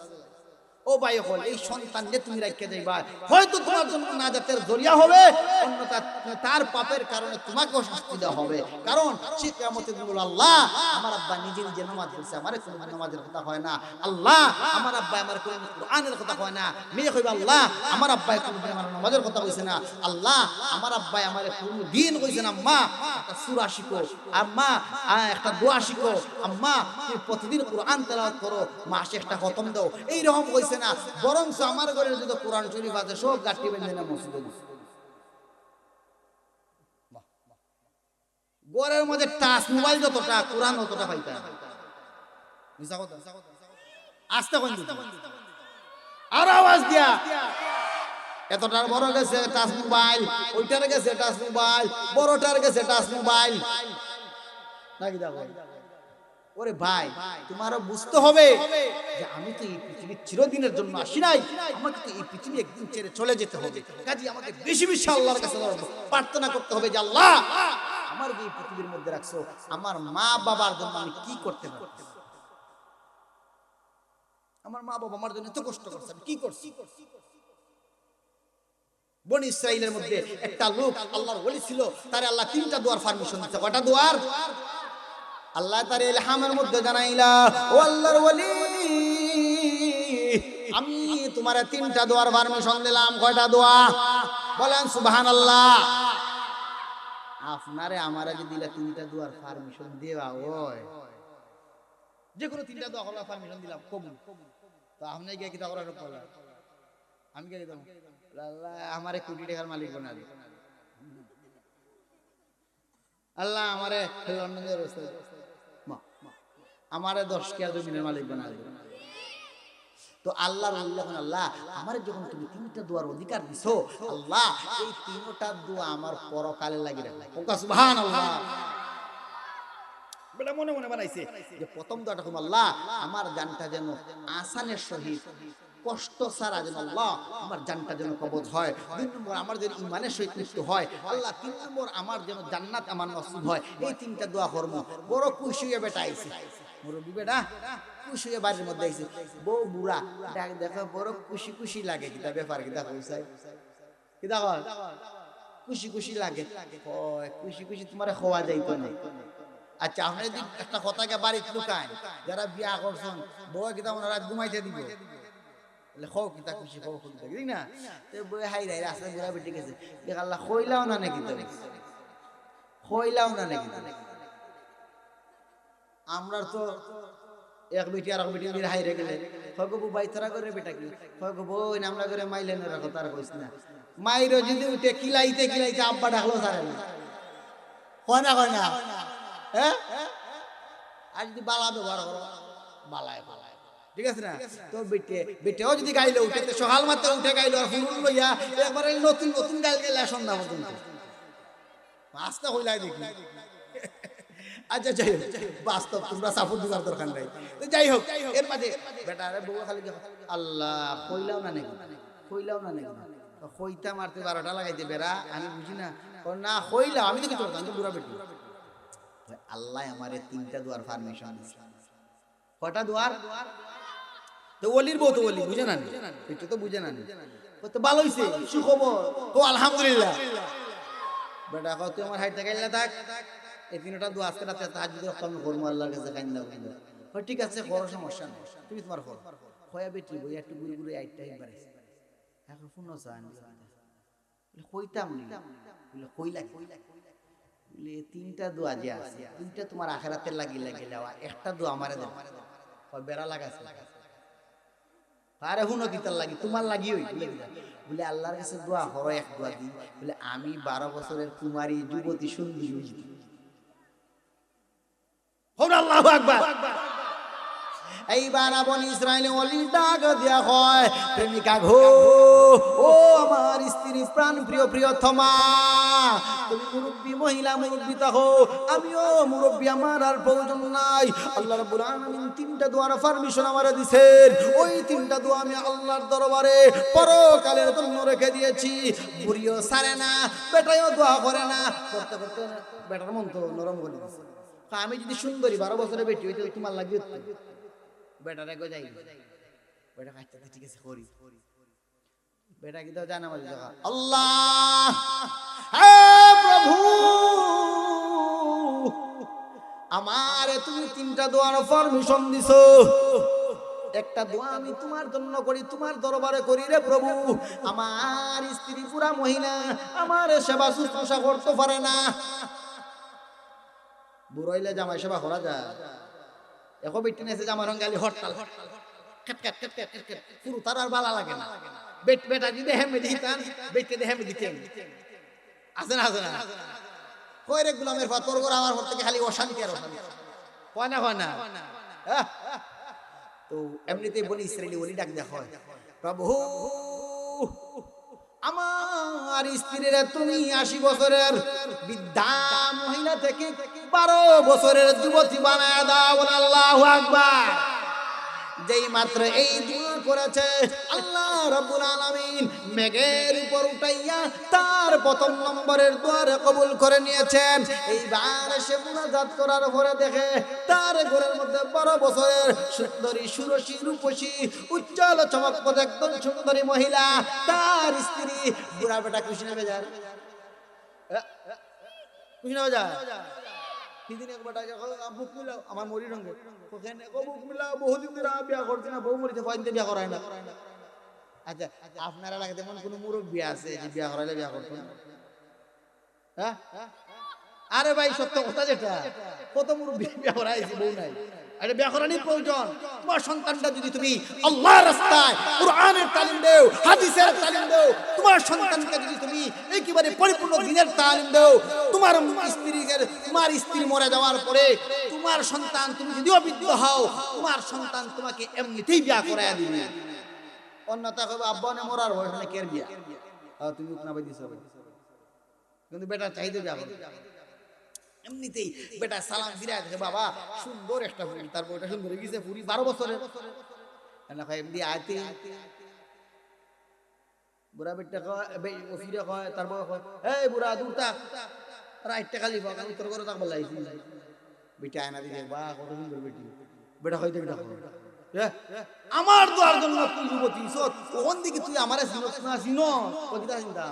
ও ভাই হল এই সন্তানকে তুমি রাখিয়ে যাইবা, হয়তো তোমার জন্য নাজাতের জরিয়া হবে, অন্যথা তার পাপের কারণে তোমাকেও শাস্তি দেওয়া হবে। কারণ সে কিয়ামতের দিন বলবে, আল্লাহ আমার আব্বা নিজে নিজে নামাজ পড়ছে, আমার কোনো নামাজের কথা হয় না। আল্লাহ আমার আব্বা আমার কোনো কুরআনের কথা হয় না। মেয়ে কইবে, আল্লাহ আমার আব্বা কোনো আমার নামাজের কথা কইছে না। আল্লাহ আমার আব্বা আমার কোনো দিন কইছে না। আম্মা একটা সূরা শিখো, আম্মা একটা দোয়া শিখো, আম্মা তুমি প্রতিদিন কুরআন তেলাওয়াত করো, মাসে একটা খতম দাও। এই রকম কইছে না, বরং আমার ঘরে যত কোরআন শরীফ আছে সব গাঁটি বেঁধে না মসজিদে। ঘরের মধ্যে টাচ মোবাইল যতটা কোরআন ততটা পাইতা বুঝা কথা আস্তে কোন আর আওয়াজ দিয়া এতটার বড় গেছে টাচ মোবাইল, ওইটার গেছে টাচ মোবাইল, বড়টার গেছে টাচ মোবাইল নাকি দেখো। ওরে ভাই তোমারও বুঝতে হবে যে আমি তো এই পৃথিবীর চিরদিনের জন্য আসি নাই, আমাকে তো এই পৃথিবী একদিন ছেড়ে চলে যেতে হবে। কাজে আমাকে বেশি বেশি আল্লাহর কাছে প্রার্থনা করতে হবে যে আল্লাহ আমার যে এই পৃথিবীর মধ্যে রাখছো, আমার মা বাবার জন্য আমি কি করতে পারি? আমার মা বাবা আমার জন্য এত কষ্ট করছে, আমি কি করছি? বনি ইসরাইলের মধ্যে একটা লোক আল্লাহর ওলি ছিল, তারে আল্লাহ তিনটা দোয়ার পারমিশন দিয়েছে। কয়টা দোয়ার? আল্লাহ তার ইলহামের মধ্যে জানাইলা, ও আল্লাহর ওলি আমি তোমার তিনটা দোয়ার পারমিশন দিলাম। কয়টা দোয়া? বলেন সুবহানাল্লাহ। আপনারে আমারে যে দিলা তিনটা দোয়ার পারমিশন দেওয়া, ওই যে কোনো তিনটা দোয়া হলো পারমিশন দিলাম কবুল। তো আপনি গিয়ে কি তা করার বলা? আমি কে দিতাম আল্লাহ আমারে কোটি টাকার মালিক বানাই দিও, আল্লাহ আমারে লন্ডনের রাস্তায় আমারে 10 কেয়া জমিনের মালিক বানাই দিও। তো আল্লাহর আল্লাহ আমারে যখন তুমি তিনটা দোয়ার অধিকার দিছো, আল্লাহ এই তিনটা দোয়া আমার পরকালে লাগি রাখো। সুবহানাল্লাহ। বেটা মনে মনে বানাইছে যে প্রথম দোয়াটা তুমি আল্লাহ আমার জানটা যেন আসানের সহিত কষ্ট ছাড়া যেন আল্লাহ আমার জানটা যেন কবজ হয়। 2 নম্বর আমার যেন ইমানের সহিত মৃত্যু হয়। আল্লাহ 3 নম্বর আমার যেন জান্নাত আমার নসিব হয়। এই তিনটা দোয়া করব। বড় খুশি হয়ে বেটা আইছে, মুরব্বি বেটা খুশি হয়ে বাড়ির মধ্যে আইছে। বউ বুড়া ডাক দেখো বড় খুশি খুশি লাগে। কিতা ব্যাপার কিতা কইছে কিতা কয় খুশি খুশি লাগে। কয় খুশি খুশি তোমারে খাওয়া যাইতো না। আচ্ছা আপনি যদি একটা কথাকে বাড়িতে লুকায়, যারা বিয়া করছেন বউ কিতা মনে রাত ঘুমাইতে দিব খাও কিতা খুশি খাও খুশি দেখি না বই হাই রাই রাস্তা ঘুরা বেটে গেছে দেখ আল্লাহ খইলাও না নাকি তো খইলাও না নাকি। আমরা তো এক বেটি আর এক বেটি দিয়ে হাই রে গেলে হগো বউ বাইতরা করে বেটা কি হগো বই আমরা করে মাইলেন রাখো তার কইছ না মাইরো যদি উঠে কিলাইতে কিলাইতে আব্বা ডাকলো সারে না কয় না কয় না। হ্যাঁ আর যদি বালা ব্যবহার করো বালায় বালায় ঠিক আছে না। তো বেটেও যদি গাইলে উঠে সকাল মাত্র উঠে গাইলো আর ফুল লইয়া একবারে নতুন নতুন গাইল গেলে সন্ধ্যা পর্যন্ত আস্তে হইলাই দেখি। আচ্ছা যাই হোক বাস্তব তোমরা সাপোর্ট দিবার দরকার নাই। তো যাই হোক এর মাঝে বেটা আরে বউ খালি আল্লাহ কইলাও না নাকি কইলাও না নাকি কইতা মারতে 12টা লাগাইতে বেড়া আমি বুঝি না না কইলাও আমি তো কিছু করতাম তো বুড়া বেটি। আল্লাহ আমারে তিনটা দোয়ার পারমিশন দিয়েছে। কয়টা দোয়ার? তো ওলির বউ তো ওলি বুঝে না এটা তো বুঝে না তো ভালো হইছে সুখবর তো আলহামদুলিল্লাহ। বেটা কত আমার হাইট গাইলা থাক এই তিনটা দোয়া আজকে রাতে তাহাজ্জুদ আমি করব আল্লাহর কাছে কাইন্দা কাইন্দা। হয় ঠিক আছে বড় সমস্যা নেই তুমি তোমার কর খয়া বেটি বই একটু গুড়ি গুড়ি আইটা একবারে এখন ফোন চান বলে কইতাম নি বলে কইলা বলে তিনটা দোয়া যে আছে তিনটা তোমার আখিরাতের লাগি লাগি যাওয়া একটা দোয়া আমারে দাও কয় বেড়া লাগাছে আরে হুনো দিতার লাগি তোমার লাগি হই বলে আল্লাহর কাছে দোয়া করো এক দোয়া দি বলে আমি 12 বছরের কুমারী যুবতী সুন্দরী হইছি। হন আল্লাহু আকবার। এইবার বনি ইসরাইল ওলি ডাক দিয়া হয় প্রেমিকা গো ও আমার স্ত্রী প্রাণ প্রিয় প্রিয়তমা তুমি মুরব্বি মহিলা মুরব্বি তাহো আমিও মুরব্বি আমার আর প্রয়োজন নাই। আল্লাহ রাব্বুল আলামিন তিনটা দোয়ার পারমিশন আমারে দিবেন। ওই তিনটা দোয়া আমি আল্লাহর দরবারে পরকালের জন্য রেখে দিয়েছি। বুড়িও সারে না বেটাও দোয়া করে না করতে করতে বেটার মন তো নরম করে দিয়েছে। আমি যদি সুন্দরী 12 বছরের বেটি হইতে তোমার লাগবে বেটা রেগো যাই বেটা কাটতে ঠিক আছে করি বেটা কি দাও জানা মাঝে জায়গা আল্লাহ হে প্রভু আমারে তুমি তিনটা দোয়ার পারমিশন দিছো। একটা দোয়া আমি তোমার জন্য করি তোমার দরবারে করি রে প্রভু। আমার স্ত্রী পুরা মহিলা আমার সেবা শুশ্রূষা করতে পারে না। বুড়াইলে জামাই সেবা করা যায় এখন বেটি নেছে জামাই রঙালি হরতাল পুরো তার আর ভালো লাগে না। বেটা যদি হেমে দিতাম বেটে হেমে দিতেন আছে না কয় রে গোলামের ফা তোর ঘর আমার ঘর থেকে খালি অশান্তি আর অশান্তি কয় না হ্যাঁ? তো এমনিতেই বলি ইসরায়েলি বলি ডাক দেখো প্রভু আমার স্ত্রীর তুমি 80 বছরের বৃদ্ধা মহিলা থেকে 12 বছরের যুবতী বানায় দাও আল্লাহু আকবার যেই মাত্র এই দোয়া করেছে আল্লাহ রাব্বুল আলামিন মেঘের উপর উঠাইয়া তার প্রথম নম্বরের দোয়া কবুল করে নিয়েছেন এইবার সে মুনাজাত করার পরে দেখে তার ঘরের মধ্যে 12 বছরের সুন্দরী সুরসী রূপসী উজ্জ্বল চমকপ্রদ একদম সুন্দরী মহিলা তার স্ত্রী বুড়া বেটা খুশি না বেজার খুশি না বেজার কিদিন এক বেটা বুক মিলাও আমার মরি রঙে ওখানে বুক মিলাও বহুদিন ধরে বিয়া করছি না বউ মরিতে ফাইনতে বিয়া করায় না আচ্ছা আপনার এলাকাতে এমন কোন মুরব্বী আছে যে বিয়া করাইলে বিয়া করতো না হ্যাঁ আরে ভাই সত্য কথা যেটা কত মুরব্বী বিয়া করাইছি বউ নাই আরে বিয়া করানোর প্রয়োজন তোমার সন্তানটা যদি তুমি আল্লাহর রাস্তায় কুরআনের তালিম দাও হাদিসের তালিম দাও তোমার সন্তানকে যদি তুমি একেবারে পরিপূর্ণ দ্বীনের তালিম দাও তোমার স্ত্রী মরে যাওয়ার পরে তোমার সন্তান তুমি যদি অবিদ্য হও তোমার সন্তান তোমাকে এমনিতেই বিয়া করায়া দিবে অন্যথা কবে আব্বা না মরার বয়স না কের বিয়া তুমি উপনা বাই দিছো কিন্তু বেটা চাইতে বিয়া করবে এমনিতেই বেটা সালাম ফিরে আসে বাবা সুন্দর একটা ফুল তারপর ওটা সুন্দর গেছে পুরি 12 বছরের না কয় এমনি আইতে বুড়া বেটা কয় ও ফিরে কয় তারপর কয় এই বুড়া দূর থাক রাইটটা খালি বাবা আমি তোর করে থাকব লাইছি বেটা আয়না দিলে বাহ কত সুন্দর বেটি বেটা হইতে বেটা আমার দোয়ার জন্য তুই যুবতী সত কোন দিকে তুই আমারে চিনস না চিনস কবিতা চিন্তা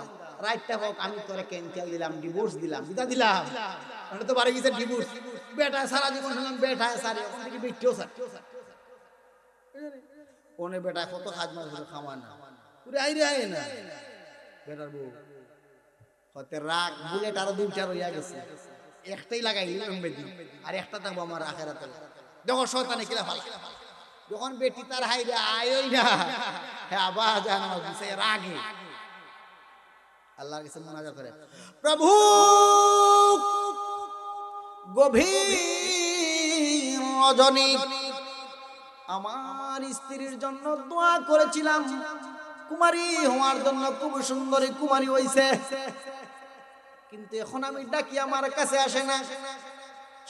রাইটটা হোক আমি তোরে ক্যান্সেল দিলাম ডিভোর্স দিলাম বিদা দিলাম মানে তো বাড়ি গেছে ডিভোর্স বেটা সারা জীবন শুনলাম বেটা সারি ওখান থেকে বেটিও সার কোনে বেটা কত কাজ মার করে খাওয়া না পুরো আইরে আয় না বেটার বউ হতে রাগ বুলেট আরো দুইটা রইয়া গেছে একটাই লাগাইলি এমবেদি আর একটা থাকবো আমার আখেরাতে দেখো শয়তানে কিলা ফালা যখন বেটি তার হাইরে আয়ই না হ্যাঁ আবার জানো সে রাগে আল্লাহর কাছে মুনাজাত করে প্রভু গভীর রজনী আমার স্ত্রীর জন্য দোয়া করেছিলাম কুমারী হওয়ার জন্য খুব সুন্দরী কুমারী হইছে কিন্তু এখন আমি ডাকি আমার কাছে আসে না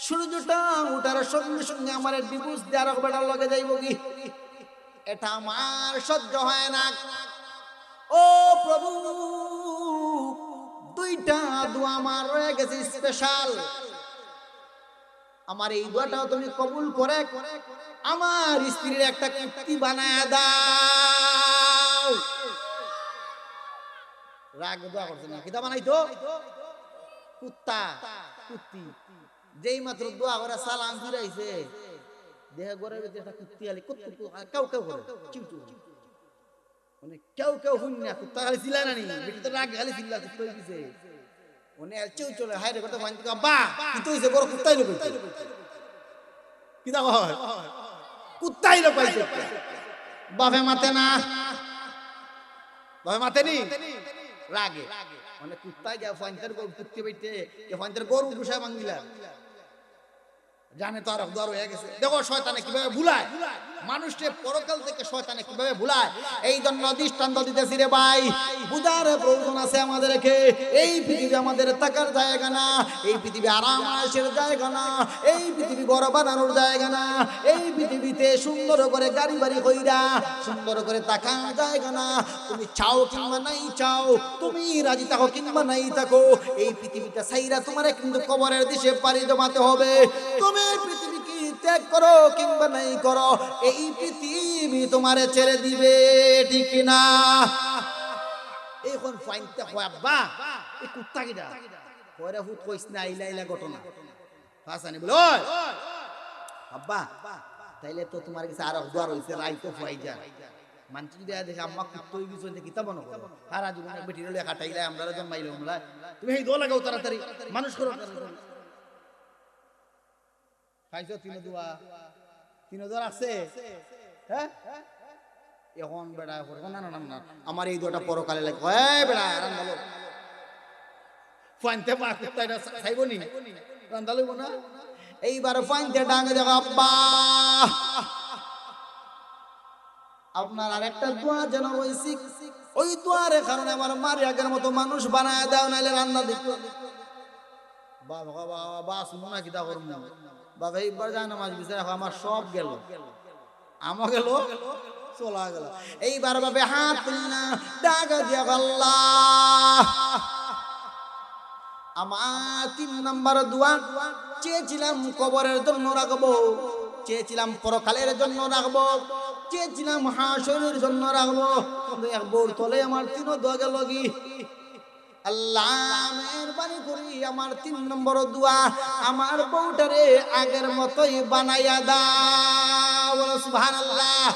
সূর্যটা উঠার সঙ্গে সঙ্গে আমার ডিভোর্স দেওয়ার বেটার লগে যাইব কি এটা আমার সহ্য হয় না ও প্রভু দুইটা দোয়া আমার রয়ে গেছে স্পেশাল আমার এই দোয়াটাও তুমি কবুল করে আমার স্ত্রীর একটা কুত্তি বানায় দাও রাগ দোয়া করছে না কিতা বানাইতো কুত্তা কুত্তি যেই মাত্র দোয়া করে সালাম ফিরাইছে দেহে গরে একটা কুত্তি আলি কাউ কাউ করে চিউটু মানে কেউ হুন না কুত্তা খালি ছিলা না নি বেটি তো রাগ খালি ছিলা কুত্তা হইছে ওনে আর চিউ চলে হাইরে করতে ফাইন দিকা বা কি তো হইছে বড় কুত্তাই লোক হইছে কি দা হয় কুত্তাই লোক হইছে বাপে মাতে না বাপে মাতে নি রাগে মানে কুত্তাই গা ফাইনটার গো কুত্তি বাইতে কে ফাইনটার গরু গুছা ভাঙিলা জানে তো আর দর হয়ে গেছে দেখো শয়তানে কিভাবে ভুলায় মানুষকে পরকাল থেকে শয়তানে কিভাবে ভুলায় এই জন্য দৃষ্টান্ত দিতেছি রে ভাই বুঝার প্রয়োজন আছে আমাদেরকে এই পৃথিবী আমাদের থাকার জায়গা না এই পৃথিবী আরাম আয়েশের জায়গা না এই পৃথিবী বড় বানানোর জায়গা না এই পৃথিবীতে সুন্দর করে গাড়ি বাড়ি কইরা সুন্দর করে থাকার জায়গা না তুমি চাও কিংবা নাই চাও তুমি রাজি থাকো কিংবা নাই থাকো এই পৃথিবীটা ছাইরা তোমারে কিন্তু কবরের দিশে পাড়ি জমাতে হবে তুমি পৃথিবী কি ত্যাগ করো কিংবা নাই করো এই পৃথিবী তোমারে ছেড়ে দিবে ঠিক না এখন ফাইনতে হয় আব্বা এই কুত্তা কিডা কইরা হুত কইছ না ইলা ঘটনা হাসানি বল ওই আব্বা তাইলে তো তোমার কাছে আর দোয়া রইছে রাইতো ফাই যা মানছি দেয়া দেখে আম্মা কুত্তা হই গেছে দেখি তা মনে করো সারা জীবন বেটি রে কাটাইলা আমরা জন্মাইলাম না তুমি এই দোয়া লাগাও তাড়াতাড়ি মানুষ করো খাইছো তিন দোয়া আছে হ্যাঁ এখন বেড়া না আমার এই দোয়াটা পরকালে লাগে বেড়া আরাম ভালো ফাইনতে পা কুত্তাটা খাইবনি রান্দা লইব না এইবার ফাইনতে ডাঙ্গে দেখো আব্বা আপনার আরেকটা দোয়া যেন হইছি ওই দোয়ার কারণে আমার মারি আগের মতো মানুষ বানায় দাও নাইলে রান্না দিত বাবা বাবা বাস মনে কি দা করব বাবা এইবার জানা মাছ বিচার আমার সব গেল আমা গেল চলা গেল এইবার বাবে হাত তুলনা ডাগা দিয়া আল্লাহ আমার 3 নম্বর দোয়া চেয়েছিলাম কবরের জন্য রাখবো চেয়েছিলাম পরকালের জন্য রাখবো চেয়েছিলাম হাসরের জন্য রাখবো কিন্তু এক বোর তলে আমার 3 দোয়া গেল কি আল্লাহ মেহেরবানি করি আমার 3 নম্বর দোয়া আমার বউটারে আগের মতোই বানাইয়া দাও সুবহানাল্লাহ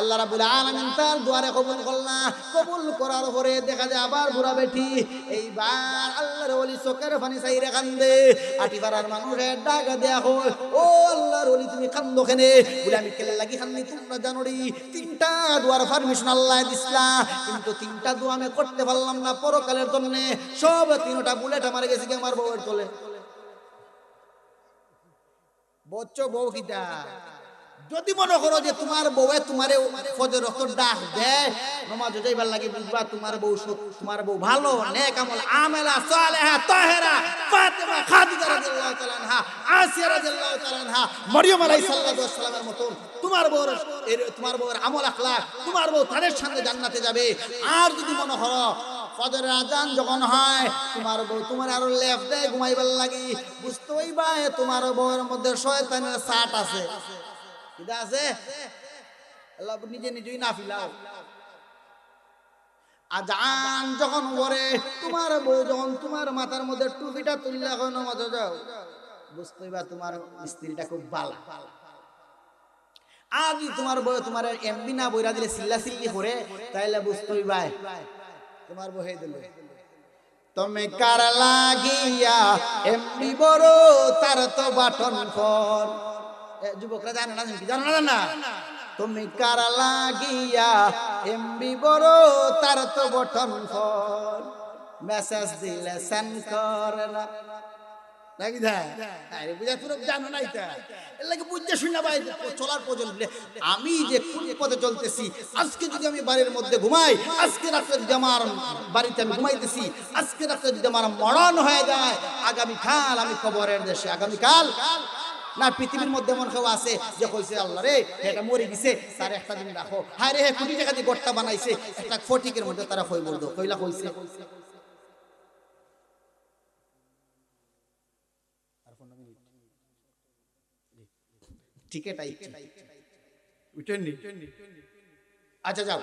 আল্লাহ রাব্বুল আলামিন তার দোয়ারে কবুল করলা কবুল করার পরে দেখা যায় আবার বুড়া বেটি এইবার আল্লাহর ওলি চোখের পানি চাইরে কান্দে আটিপাড়ার মানুষের ডাকা দেয়া হয় ও আল্লাহর ওলি তুমি কান্দো কেনে বলে আমি কেলে লাগি কান্দি তোমরা জানো রে 3টা দোয়ার পারমিশন আল্লাহ দিছলা কিন্তু 3টা দোয়া আমি করতে পারলাম না পরকালের জন্য সব 3টা বুলেট আমার গেছে কি আমার বউয়ের চলে বচ্চো বউ কিটা যদি মনে করো যে তোমার বউয়ে তোমারে ফজর রক্ত ডাক দেয় নামাজ যাইবার লাগে বুঝবা তোমার বউ ভালো নেক আমল আমেলা সালেহা তাহেরা ফাতেমা খাদিজা রাদিয়াল্লাহু তাআলা আনহা আসিয়া রাদিয়াল্লাহু তাআলা আনহা মরিয়ম আলাইহিস সালামের মত তোমার বউর আমল আখলাক তোমার বউ তাদের সঙ্গে জান্নাতে যাবে আর যদি মনে করো ফজরের আজান যখন হয় তোমার বউ তোমার আরো লেফট দেয় ঘুমাইবার লাগি বুঝতে হইবা তোমার বউয়ের মধ্যে শয়তানের সাট আছে কিদা আছে আল্লাহ নিজে নিজেই না ফিলাও আজান যখন পড়ে তোমার বউ যখন তোমার মাথার মধ্যে টুপিটা তুললা হয় নামাজে যাও বুঝতে হইবা তোমার স্ত্রীটা খুব ভালো আজ তোমার বউ তোমার এমবি না বইরা দিলে সিল্লা সিল্লি করে তাইলে বুঝতে হইবা তোমার বউ হয়ে দিল তুমি কার লাগিয়া এমবি বড় তার তো বাটন ফোন যুবকরা জানে না কি জানো না তুমি কার লাগিয়া এমবি বড় তার তো বাটন ফোন মেসেজ দিলে সেন্ড করে না নাকি দা আরে বুঝা পুরো জানো না এটা এর লাগি বুঝতে শুনা ভাই চলার প্রয়োজন বলে আমি যে কোন পথে চলতেছি আজকে যদি আমি বাড়ির মধ্যে ঘুমাই আজকে রাতে যদি আমার বাড়িতে আমি ঘুমাইতেছি আজকে রাতে যদি আমার মরণ হয়ে যায় আগামী কাল আমি কবরের দেশে আগামী কাল না পৃথিবীর মধ্যে এমন কেউ আছে যে কইছে আল্লাহ রে এটা মরে গেছে তার একটা দিন রাখো হায় রে কোটি টাকা দিয়ে গোট্টা বানাইছে একটা ফটিকের মধ্যে তারা কই বলতো কইলা কইছে টিকেটাই উঠেননি আচ্ছা যাও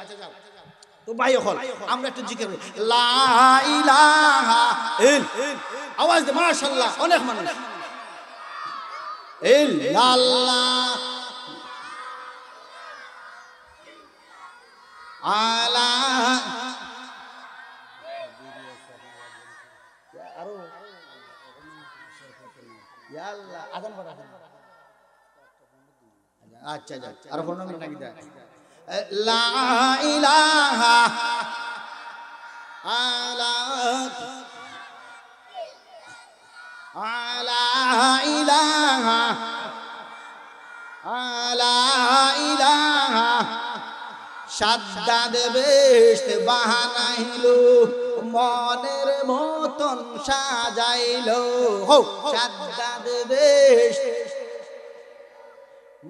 তো ভাই হল আমরা একটু জিকির করি লা ইলাহা ইল্লাল্লাহ আওয়াজ দে মাশাআল্লাহ অনেক মানুষ ইল্লাল্লাহ আলা আরো ইয়া আল্লাহ আযান পড়া আচ্ছা যা আর কোন নাম নাকি দা লা ইলাহা আলা আলা ইলাহা আলা ইলাহা সাদ্দাদ বেশত বানাইলো মনের মতন সাজাইলো হো সাদ্দাদ বেশত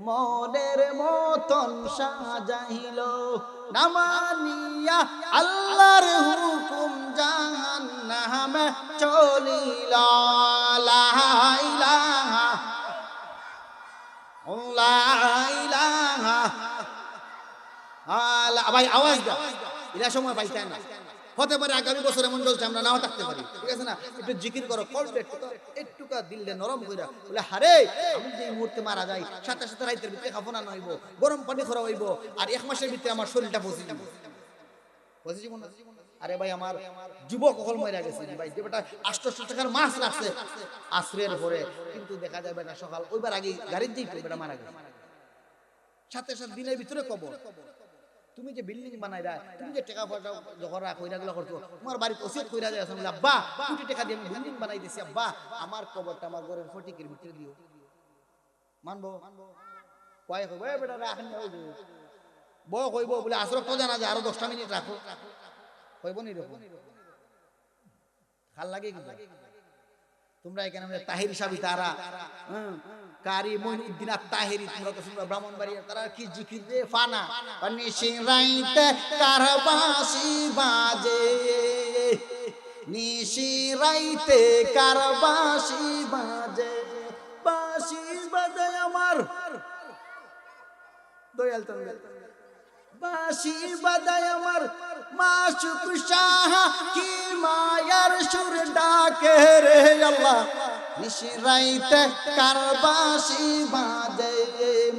মনের মতন সাজাইলো নামানিয়া আল্লাহর হুকুম জাহান্নামে চলিল লা ইলাহা লা ইলাহা আল্লাহ ভাই আওয়াজ দাও এরা সময় পাইতে না হতে পারে আগামী বছর এমন চলছে আমরা নাও থাকতে পারি ঠিক আছে না একটু জিকির করো কলবে একটুকা দিলে নরম কইরা বলে হারে আমি যে মুহূর্তে মারা যাই সাথে সাথে রাইতের ভিতরে খাফনা হইব গরম পানি খরা হইব আর এক মাসের ভিতরে আমার শরীরটা বসে যাবে বসে জীবন আরে ভাই আমার যুবক কল মরে গেছে ভাই যে বেটা 800 টাকার মাছ রাখছে আসরের পরে কিন্তু দেখা যাবে না সকাল ওইবার আগে গাড়ির দিকে বেটা মারা গেছে সাথে সাথে দিনের ভিতরে কবর তুমি যে বিল্ডিং বানাইরা, তুমি যে টাকা পয়সা যখন কইরা গুলো করছো, তোমার বাড়িতে ওসিয়ত কইরা যায় বলে আব্বা কোটি টাকা দিয়ে আমি বিল্ডিং বানাই দিছি, আব্বা আমার কবরটা আমার ঘরের ফটিকের ভিতরে দিও। মানবো? কয় কইবো এ বেটা রাখেন না, ওই যে বয় কইবো বলে আসর তো জানা যায় আরো 10টা মিনিট রাখো, কইবো নি রকম ভাল লাগে কিন্তু। তোমরা এখানে তাহিরি সাবি তারা কারি মঈনুদ্দিন আত-তাহিরি, তোমরা তো শুনবা ব্রাহ্মণবাড়িয়া, তারা কি জিকির রে ফানা নিশি রাইতে কারবাসি বাজে, নিশি রাইতে কারবাসি বাজে, বাঁশি বাজে আমার দয়াল তুমি, বাঁশি বাজায় আমার মাসুক শাহ, কি মায়ার সুর ডাকে রে আল্লাহ, নিশি রাইতে কার বাঁশি বাজে।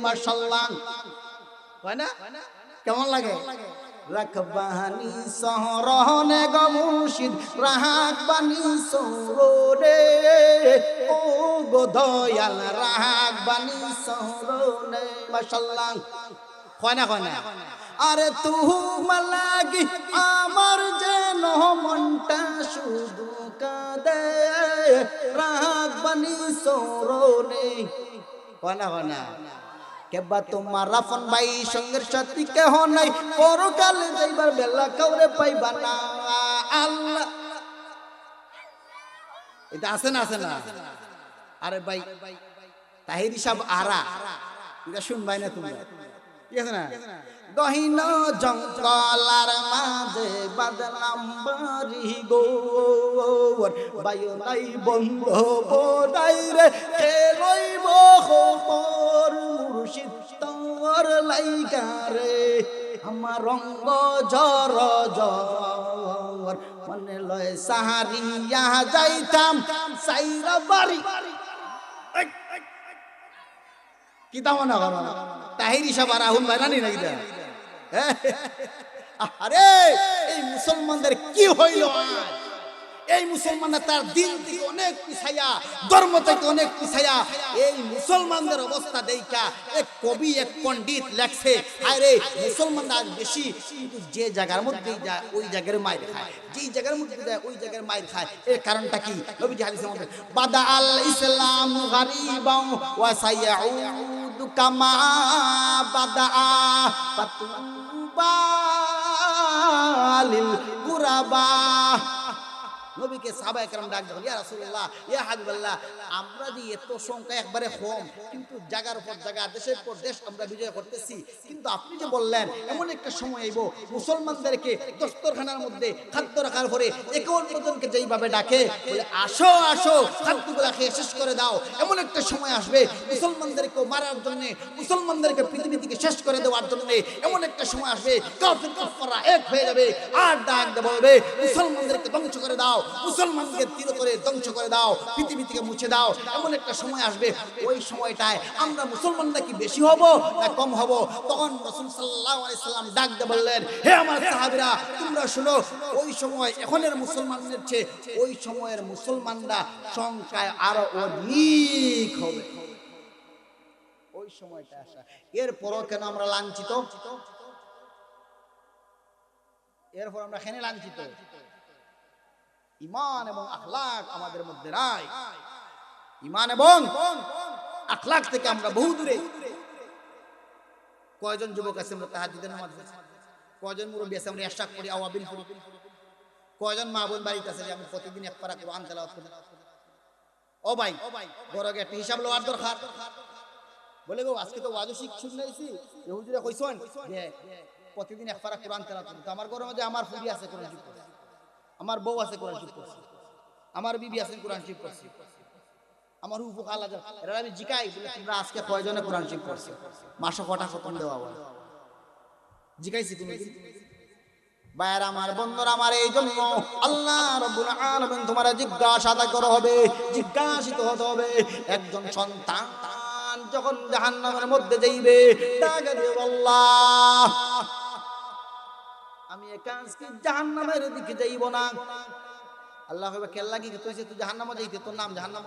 মাশাআল্লাহ, হয় না? কেমন লাগে? রাখবানি শহরনে গো মুর্শিদ, রাখবানি শহরে ও গো দয়াল, রাখবানি শহরনে। মাশাআল্লাহ, হয় না? হয় না? আরে তোমার লাগি আমার যেন মনটা শুধু কাঁদে, রাখবানি শহরনে। হয় না? হয় না? কেবা তোমার রাফন ভাই সঙ্গের সাথী কেহ নাই, পরকালে যাইবার বেলা কাউরে পাইবা না। আল্লাহ, এটা আছে না? আছে না? আরে ভাই তাহিরি সাহেব আরা, এটা শুনবাই না তোমরা? ঠিক আছে না? গহীন জঙ্গলার মাঝে বাদলাম বাড়ি গো, বায়ু নাই বন্ধ বোধাই রে, কে রইব খবর মুর্শিদ তোর লাইগা রে, আমার রঙ্গ ঝর ঝর মনে লয় সাহারিয়া যাইতাম সাইরা বাড়ি। কি তা মনে করো তাহিরি সাহেব আর রাহুল ভাই নানি নাকি? আরে এই মুসলমানদের কি হইল আজ? এই মুসলমানরা তার দিন থেকে অনেক পিছাইয়া, ধর্ম থেকে অনেক পিছাইয়া, এই মুসলমানদের অবস্থা দেখা এক কবি, এক পণ্ডিত লেখছে, আরে মুসলমানরা আজ বেশি, কিন্তু যে জায়গার মধ্যে যায় ওই জায়গার মাইর খায়, যেই জায়গার মধ্যে যায় ওই জায়গার মাইর খায়। এর কারণটা কি? নবীজি হাদিসের মধ্যে বাদা আল ইসলাম গারিবাও ওয়া সায়াউদু কামা বাদা ফাতুবা লিল গুরাবা। নবীকে সাহাবায়ে কেরাম ডাক দেন, ইয়া রাসূলুল্লাহ, ইয়া হাবিবাল্লাহ, আমরা যে এত সংখ্যা একবারে কম, কিন্তু জায়গার উপর জায়গা, দেশের পর দেশ আমরা বিজয় করতেছি, কিন্তু আপনি যে বললেন এমন একটা সময় আইব মুসলমানদেরকে দস্তরখানার মধ্যে খাদ্য রাখার পরে একে অন্যজনকে যেইভাবে ডাকে, বলে আসো আসো খাদ্যগুলা খেয়ে শেষ করে দাও, এমন একটা সময় আসবে মুসলমানদেরকে মারার জন্য, মুসলমানদেরকে পৃথিবী থেকে শেষ করে দেওয়ার জন্য এমন একটা সময় আসবে, কাফির কাফাররা এক হয়ে যাবে, আর ডাক দিয়ে বলবে মুসলমানদেরকে ধ্বংস করে দাও, মুসলমানকে তীর করে ধ্বংস করে দাও, পৃথিবী থেকে মুছে দাও। এমন একটা সময় আসবে, ওই সময়টায় আমরা মুসলমানরা কি বেশি হব না কম হব? তখন রাসূল সাল্লাল্লাহু আলাইহি সাল্লাম ডাক দিয়ে বললেন, হে আমার সাহাবীরা, তোমরা শুনো, ওই সময় এখনের মুসলমানদের চেয়ে ওই সময়ের মুসলমানরা সংখ্যায় আরো অধিক হবে। ওই সময়টা আসা, এরপরও কেন আমরা লাঞ্ছিত? এরপর আমরা কেন লাঞ্ছিত? ঈমান এবং আখলাক আমাদের মধ্যে নাই। ঈমান এবং আখলাক থেকে আমরা বহু দূরে। কয়জন যুবক আছে আমরা তাহাজ্জুদের নামাজ পড়ি? কয়জন মুরব্বী আছে আমরা ইশরাক করি, আওয়াবিল করি? কয়জন মা বোন বাড়িতে আছে যে আমি প্রতিদিন এক পারা কোরআন তেলাওয়াত করি? ও ভাই, বড় একটা হিসাব লওয়ার দরকার। বলে গো আজকে তো ওয়াজ শুনাইছি, হুজুরে কইছেন যে প্রতিদিন এক পারা কোরআন তেলাওয়াত করি। তো আমার ঘরের মধ্যে আমার ফুরি আছে কোরআন শিখ করছে, আমার বউ আছে কোরআন শিখ করছে, আমার বিবি আছে কোরআন শিখ করছে, আমার উফু খালা যা, এরা আমি জিকাই বলে তোমরা আজকে কয়জনে কোরআন শিখ করছে, মাসে কটা খতম দেওয়া বলে জিকাইছি তুমি? ভাইরা আমার, বন্ধুরা আমার, এই জন্য আল্লাহ রাব্বুল আলামিন তোমারা জিজ্ঞাসা করা হবে, জিজ্ঞাসিত হতে হবে। একজন সন্তান যখন জাহান্নামের মধ্যে যাইবে, ডাকে দিবে আল্লাহ আমি একা আজকে জাহান্নামের দিকে যাইব না। আল্লাহ কইবে কেল্লা কি তুই যে তুই জাহান্নামে যাইতে, তোর নাম জাহান্নাম?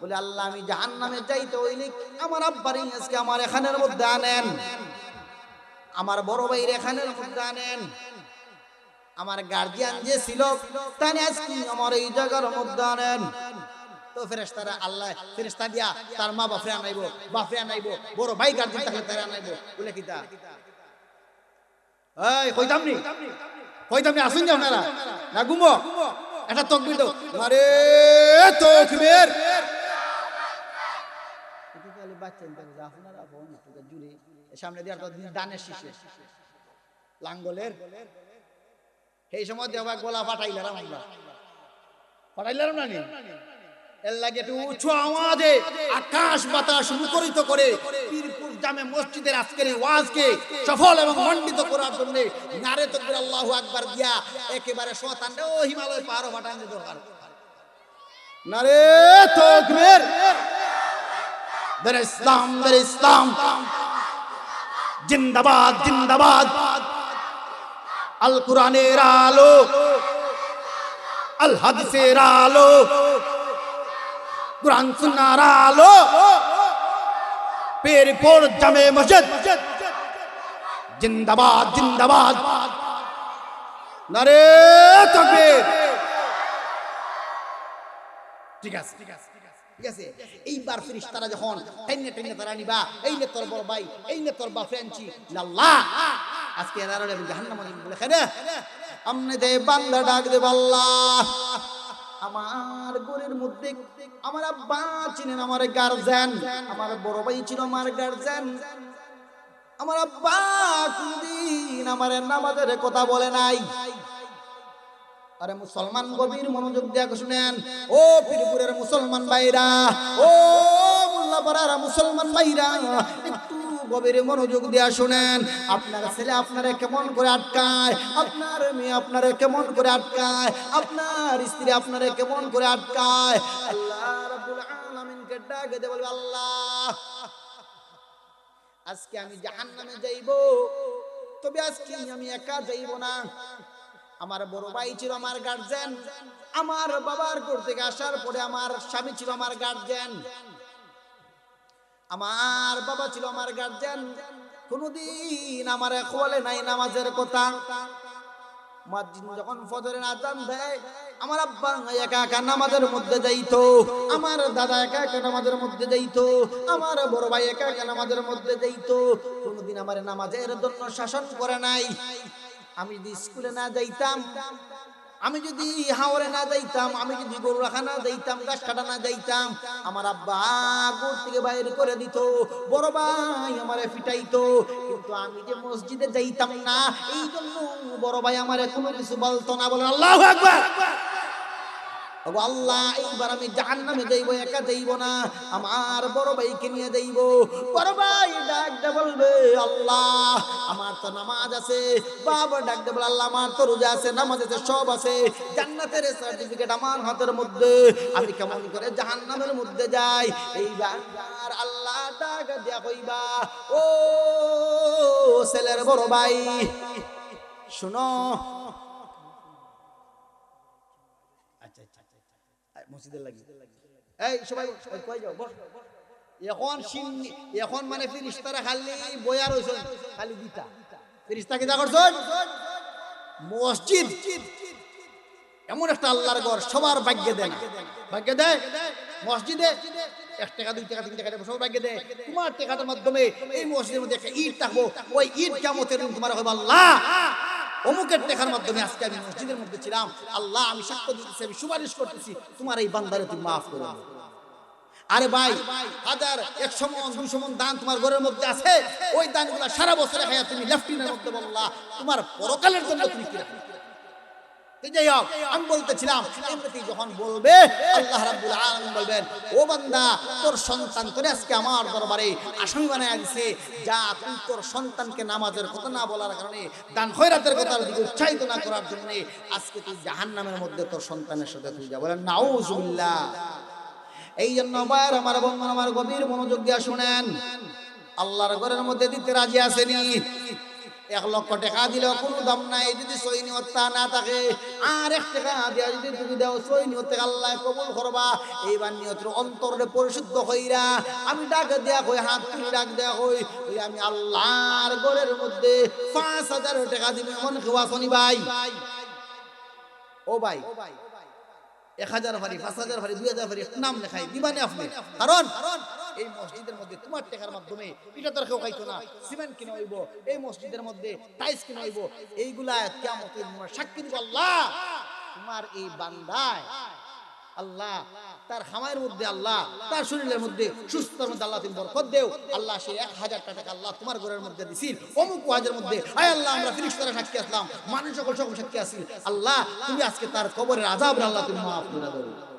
বলে আল্লাহ আমি জাহান্নামে যাইতে হইলে আমার আব্বারই আজকে আমার এখানের মধ্যে আনেন, আমার বড় ভাইয়ের এখানের মধ্যে আনেন। আমার গার্জিয়ান যে ছিল তাই আজকে আমার এই জায়গার মধ্যে আনেন। তো ফেরেশতারা আল্লাহ ফেরেশতা দিয়া তার মা বাপরে আনাইবো বড় ভাই গার্জিয়ান থাকলে তারা আনাইবো বলে কিতা এই কইতাম নি আসুন যাও আপনারা না ঘুমো এটা তাকবীর দাও আরে তাকবীর তাহলে বাচ্চা নিতে আপনারা ফোন একটু জুড়ে সামনে দিয়ে তো দানের শীষে লাঙ্গলের এই সময় দেওয়া গলা ফাটাইলাম না নি এর লাগে একটু উঁচু আওয়াজে আকাশ বাতাস মুখরিত করে পীরপুর জামে মসজিদের আজকের ওয়াজকে সফল এবং মণ্ডিত করার জন্য নারে তাকবীর আল্লাহু আকবার দিয়া একেবারে শয়তান ও হিমালয় পাহাড় ফাটান দিতে দরকার নারে তাকবীর দের ইসলাম জিন্দাবাদ জিন্দাবাদ আল কোরআনের আলো আল হাদিসের আলো কুরআন সুন্নাহর আলো পীরপুর জামে মসজিদ জিন্দাবাদ জিন্দাবাদ নারে তাকবীর ঠিক আছে এইবার ফেরেশতারা যখন টাইনে তারা নিবা এই নে তোর বড় ভাই এই নে তোর বাপ ফ্রেঞ্চি আল্লাহ আজকে এরারে জাহান্নামে বলে খেদে আমনে দে বান্দা ডাক দে আল্লাহ আমার ঘরের মধ্যে আমার আব্বা ছিলেন আমার গার্জিয়ান আমার বড় ভাই ছিল আমার গার্জিয়ান আমার আব্বা কোনদিন আমার নামাজের কথা বলে নাই আরে মুসলমান গভীর মনোযোগ দিয়া শুনেন ও পীরপুরের মুসলমান ভাইরা ও মোল্লাপাড়ার মুসলমান ভাইরা একটু গভীর মনোযোগ দিয়া শুনেন আপনার ছেলে আপনারে কেমন করে আটকায় আপনার মেয়ে আপনারে কেমন করে আটকায় আপনার স্ত্রী আপনারে কেমন করে আটকায় আল্লাহ রাব্বুল আলামিনকে ডাকে দে বলবে আল্লাহ আজকে আমি জাহান্নামে যাইব তবে আজকে আমি একা যাইব না আমার বড় ভাই ছিল আমার গার্জিয়ান আমার বাবার ঘর থেকে আসার পরে আমার স্বামী ছিল আমার গার্জিয়ান আমার বাবা ছিল আমার গার্জিয়ান কোনদিন আমারে বলে নাই নামাজের কথা মুয়াজ্জিন যখন ফজরের আযান দেয় আমার আব্বা একা একা নামাজের মধ্যে যাইতো আমার দাদা একা একা নামাজের মধ্যে যাইতো আমার বড় ভাই একা একা নামাজের মধ্যে যাইতো কোনদিন আমারে নামাজের জন্য শাসন করে নাই আমি যদি স্কুলে না যাইতাম আমি যদি হাওরে না যাইতাম আমি যদি গরু রাখা না যাইতাম গাছ কাটা না যাইতাম আমার আব্বা ঘর থেকে বাইরে করে দিত বড় ভাই আমারে পিটাইতো কিন্তু আমি যে মসজিদে যাইতাম না এই জন্য বড় ভাই আমারে কোনো কিছু বলতো না বলেন আল্লাহু আকবার ওগো আল্লাহ এইবার আমি জাহান্নামে যাইব একা যাইব না আমার বড় ভাইকে নিয়ে যাইব বড় ভাই ডাক দে বলবে আল্লাহ আমার তো নামাজ আছে বাবা ডাক দে বলে আল্লাহ আমার তো রোজা আছে নামাজ আছে সব আছে জান্নাতের সার্টিফিকেট আমার হাতের মধ্যে আমি কেমন করে জাহান্নামের মধ্যে যাই এইবার আল্লাহ ডাক দিয়া কইবা ও ছেলের বড় ভাই শুনো মসজিদের লাগি এই সবাই কই যাও বস এখন মানে ফেরেশতারা খালি বয়ার হইছে খালি দিতা ফেরেশতা কি দা করছন মসজিদ এমন একটা আল্লাহর ঘর সবার ভাগ্যে দেয় মসজিদে 1 টাকা 2 টাকা 3 টাকা সবার ভাগ্যে দেয় তোমার টাকার মাধ্যমে এই মসজিদের মধ্যে একটা ইট রাখবো ওই ইট কিয়ামতের দিন তোমার হবে আল্লাহ অমুকের টাকার মাধ্যমে আজকে আমি মসজিদের মধ্যে ছিলাম আল্লাহ আমি সাক্ষ্য দিতেছি আমি সুপারিশ করতেছি তোমার এই বান্দারে তুমি মাফ করে দাও আরে ভাই 1000 100 মণ 200 মণ দান তোমার ঘরের মধ্যে আছে ওই দানগুলো সারা বছর খায়া তুমি লেফটিনের মধ্যে বললা তোমার পরকালের জন্য তুমি কি রাখো যাই হোক আমি বলতেছিলাম এমনিতে যখন বলবে আল্লাহ রাব্বুল আলামিন বলবেন ও বান্দা তোর সন্তান তোরে আজকে আমার দরবারে আসামি বানায় দিয়েছে যা তুই তোর সন্তানকে নামাজের কথা না বলার কারণে দান খয়রাতের কথা উৎসাহিত না করার জন্য আজকে তুই জাহান্নামের মধ্যে তোর সন্তানের সাথে তুই যা বলেন নাউজুবিল্লাহ এই জন্য ভাইরা আমার বন্ধু আমার গভীর মনোযোগ দিয়ে শুনেন আল্লাহর ঘরের মধ্যে দিতে রাজি আছেনি 1 লক্ষ টাকা দিলেও কোনো দাম নাই যদি সই নিয়তটা না থাকে। আর 1 টাকা দিয়া যদি তুমি দাও সই নিয়ত থেকে আল্লাহ কবুল করবা। এইবার নিয়তের অন্তরে পরিশুদ্ধ হইরা আমি ডাক দেয়া কই, হাত তুলে ডাক দেয়া কই, আমি আল্লাহর ঘরের মধ্যে 5000 টাকা দিব। এমন কেউ আসনি ভাই? ও ভাই 1000 ভারি, 5000 ভারি, 2000 ভারি নাম লেখাই দিবানে আপনি। কারণ এই মসজিদের মধ্যে তোমার টাকার মাধ্যমে এটা তোর কেউ খাইতো না, সিমেন্ট কিনে হইব, এই মসজিদের মধ্যে টাইলস কিনে হইব, এইগুলা কিয়ামতের দিন সাক্ষী দিব আল্লাহ তোমার এই বান্দায় আল্লাহ তার খামারের মধ্যে, আল্লাহ তার শরীরের মধ্যে, সুস্থতার মধ্যে আল্লাহ তুমি বরকত দেও। আল্লাহ সেই 1000 টাকা আল্লাহ তোমার ঘরের মধ্যে দিছিল অমুক ওয়াজের মধ্যে। আয় আল্লাহ আমরা ফেরেশতারা সাক্ষী আসলাম, মানুষ সকল সাক্ষী আছি। আল্লাহ তুমি আজকে তার কবরের আযাব আল্লাহ তুমি মাফ করে দাও।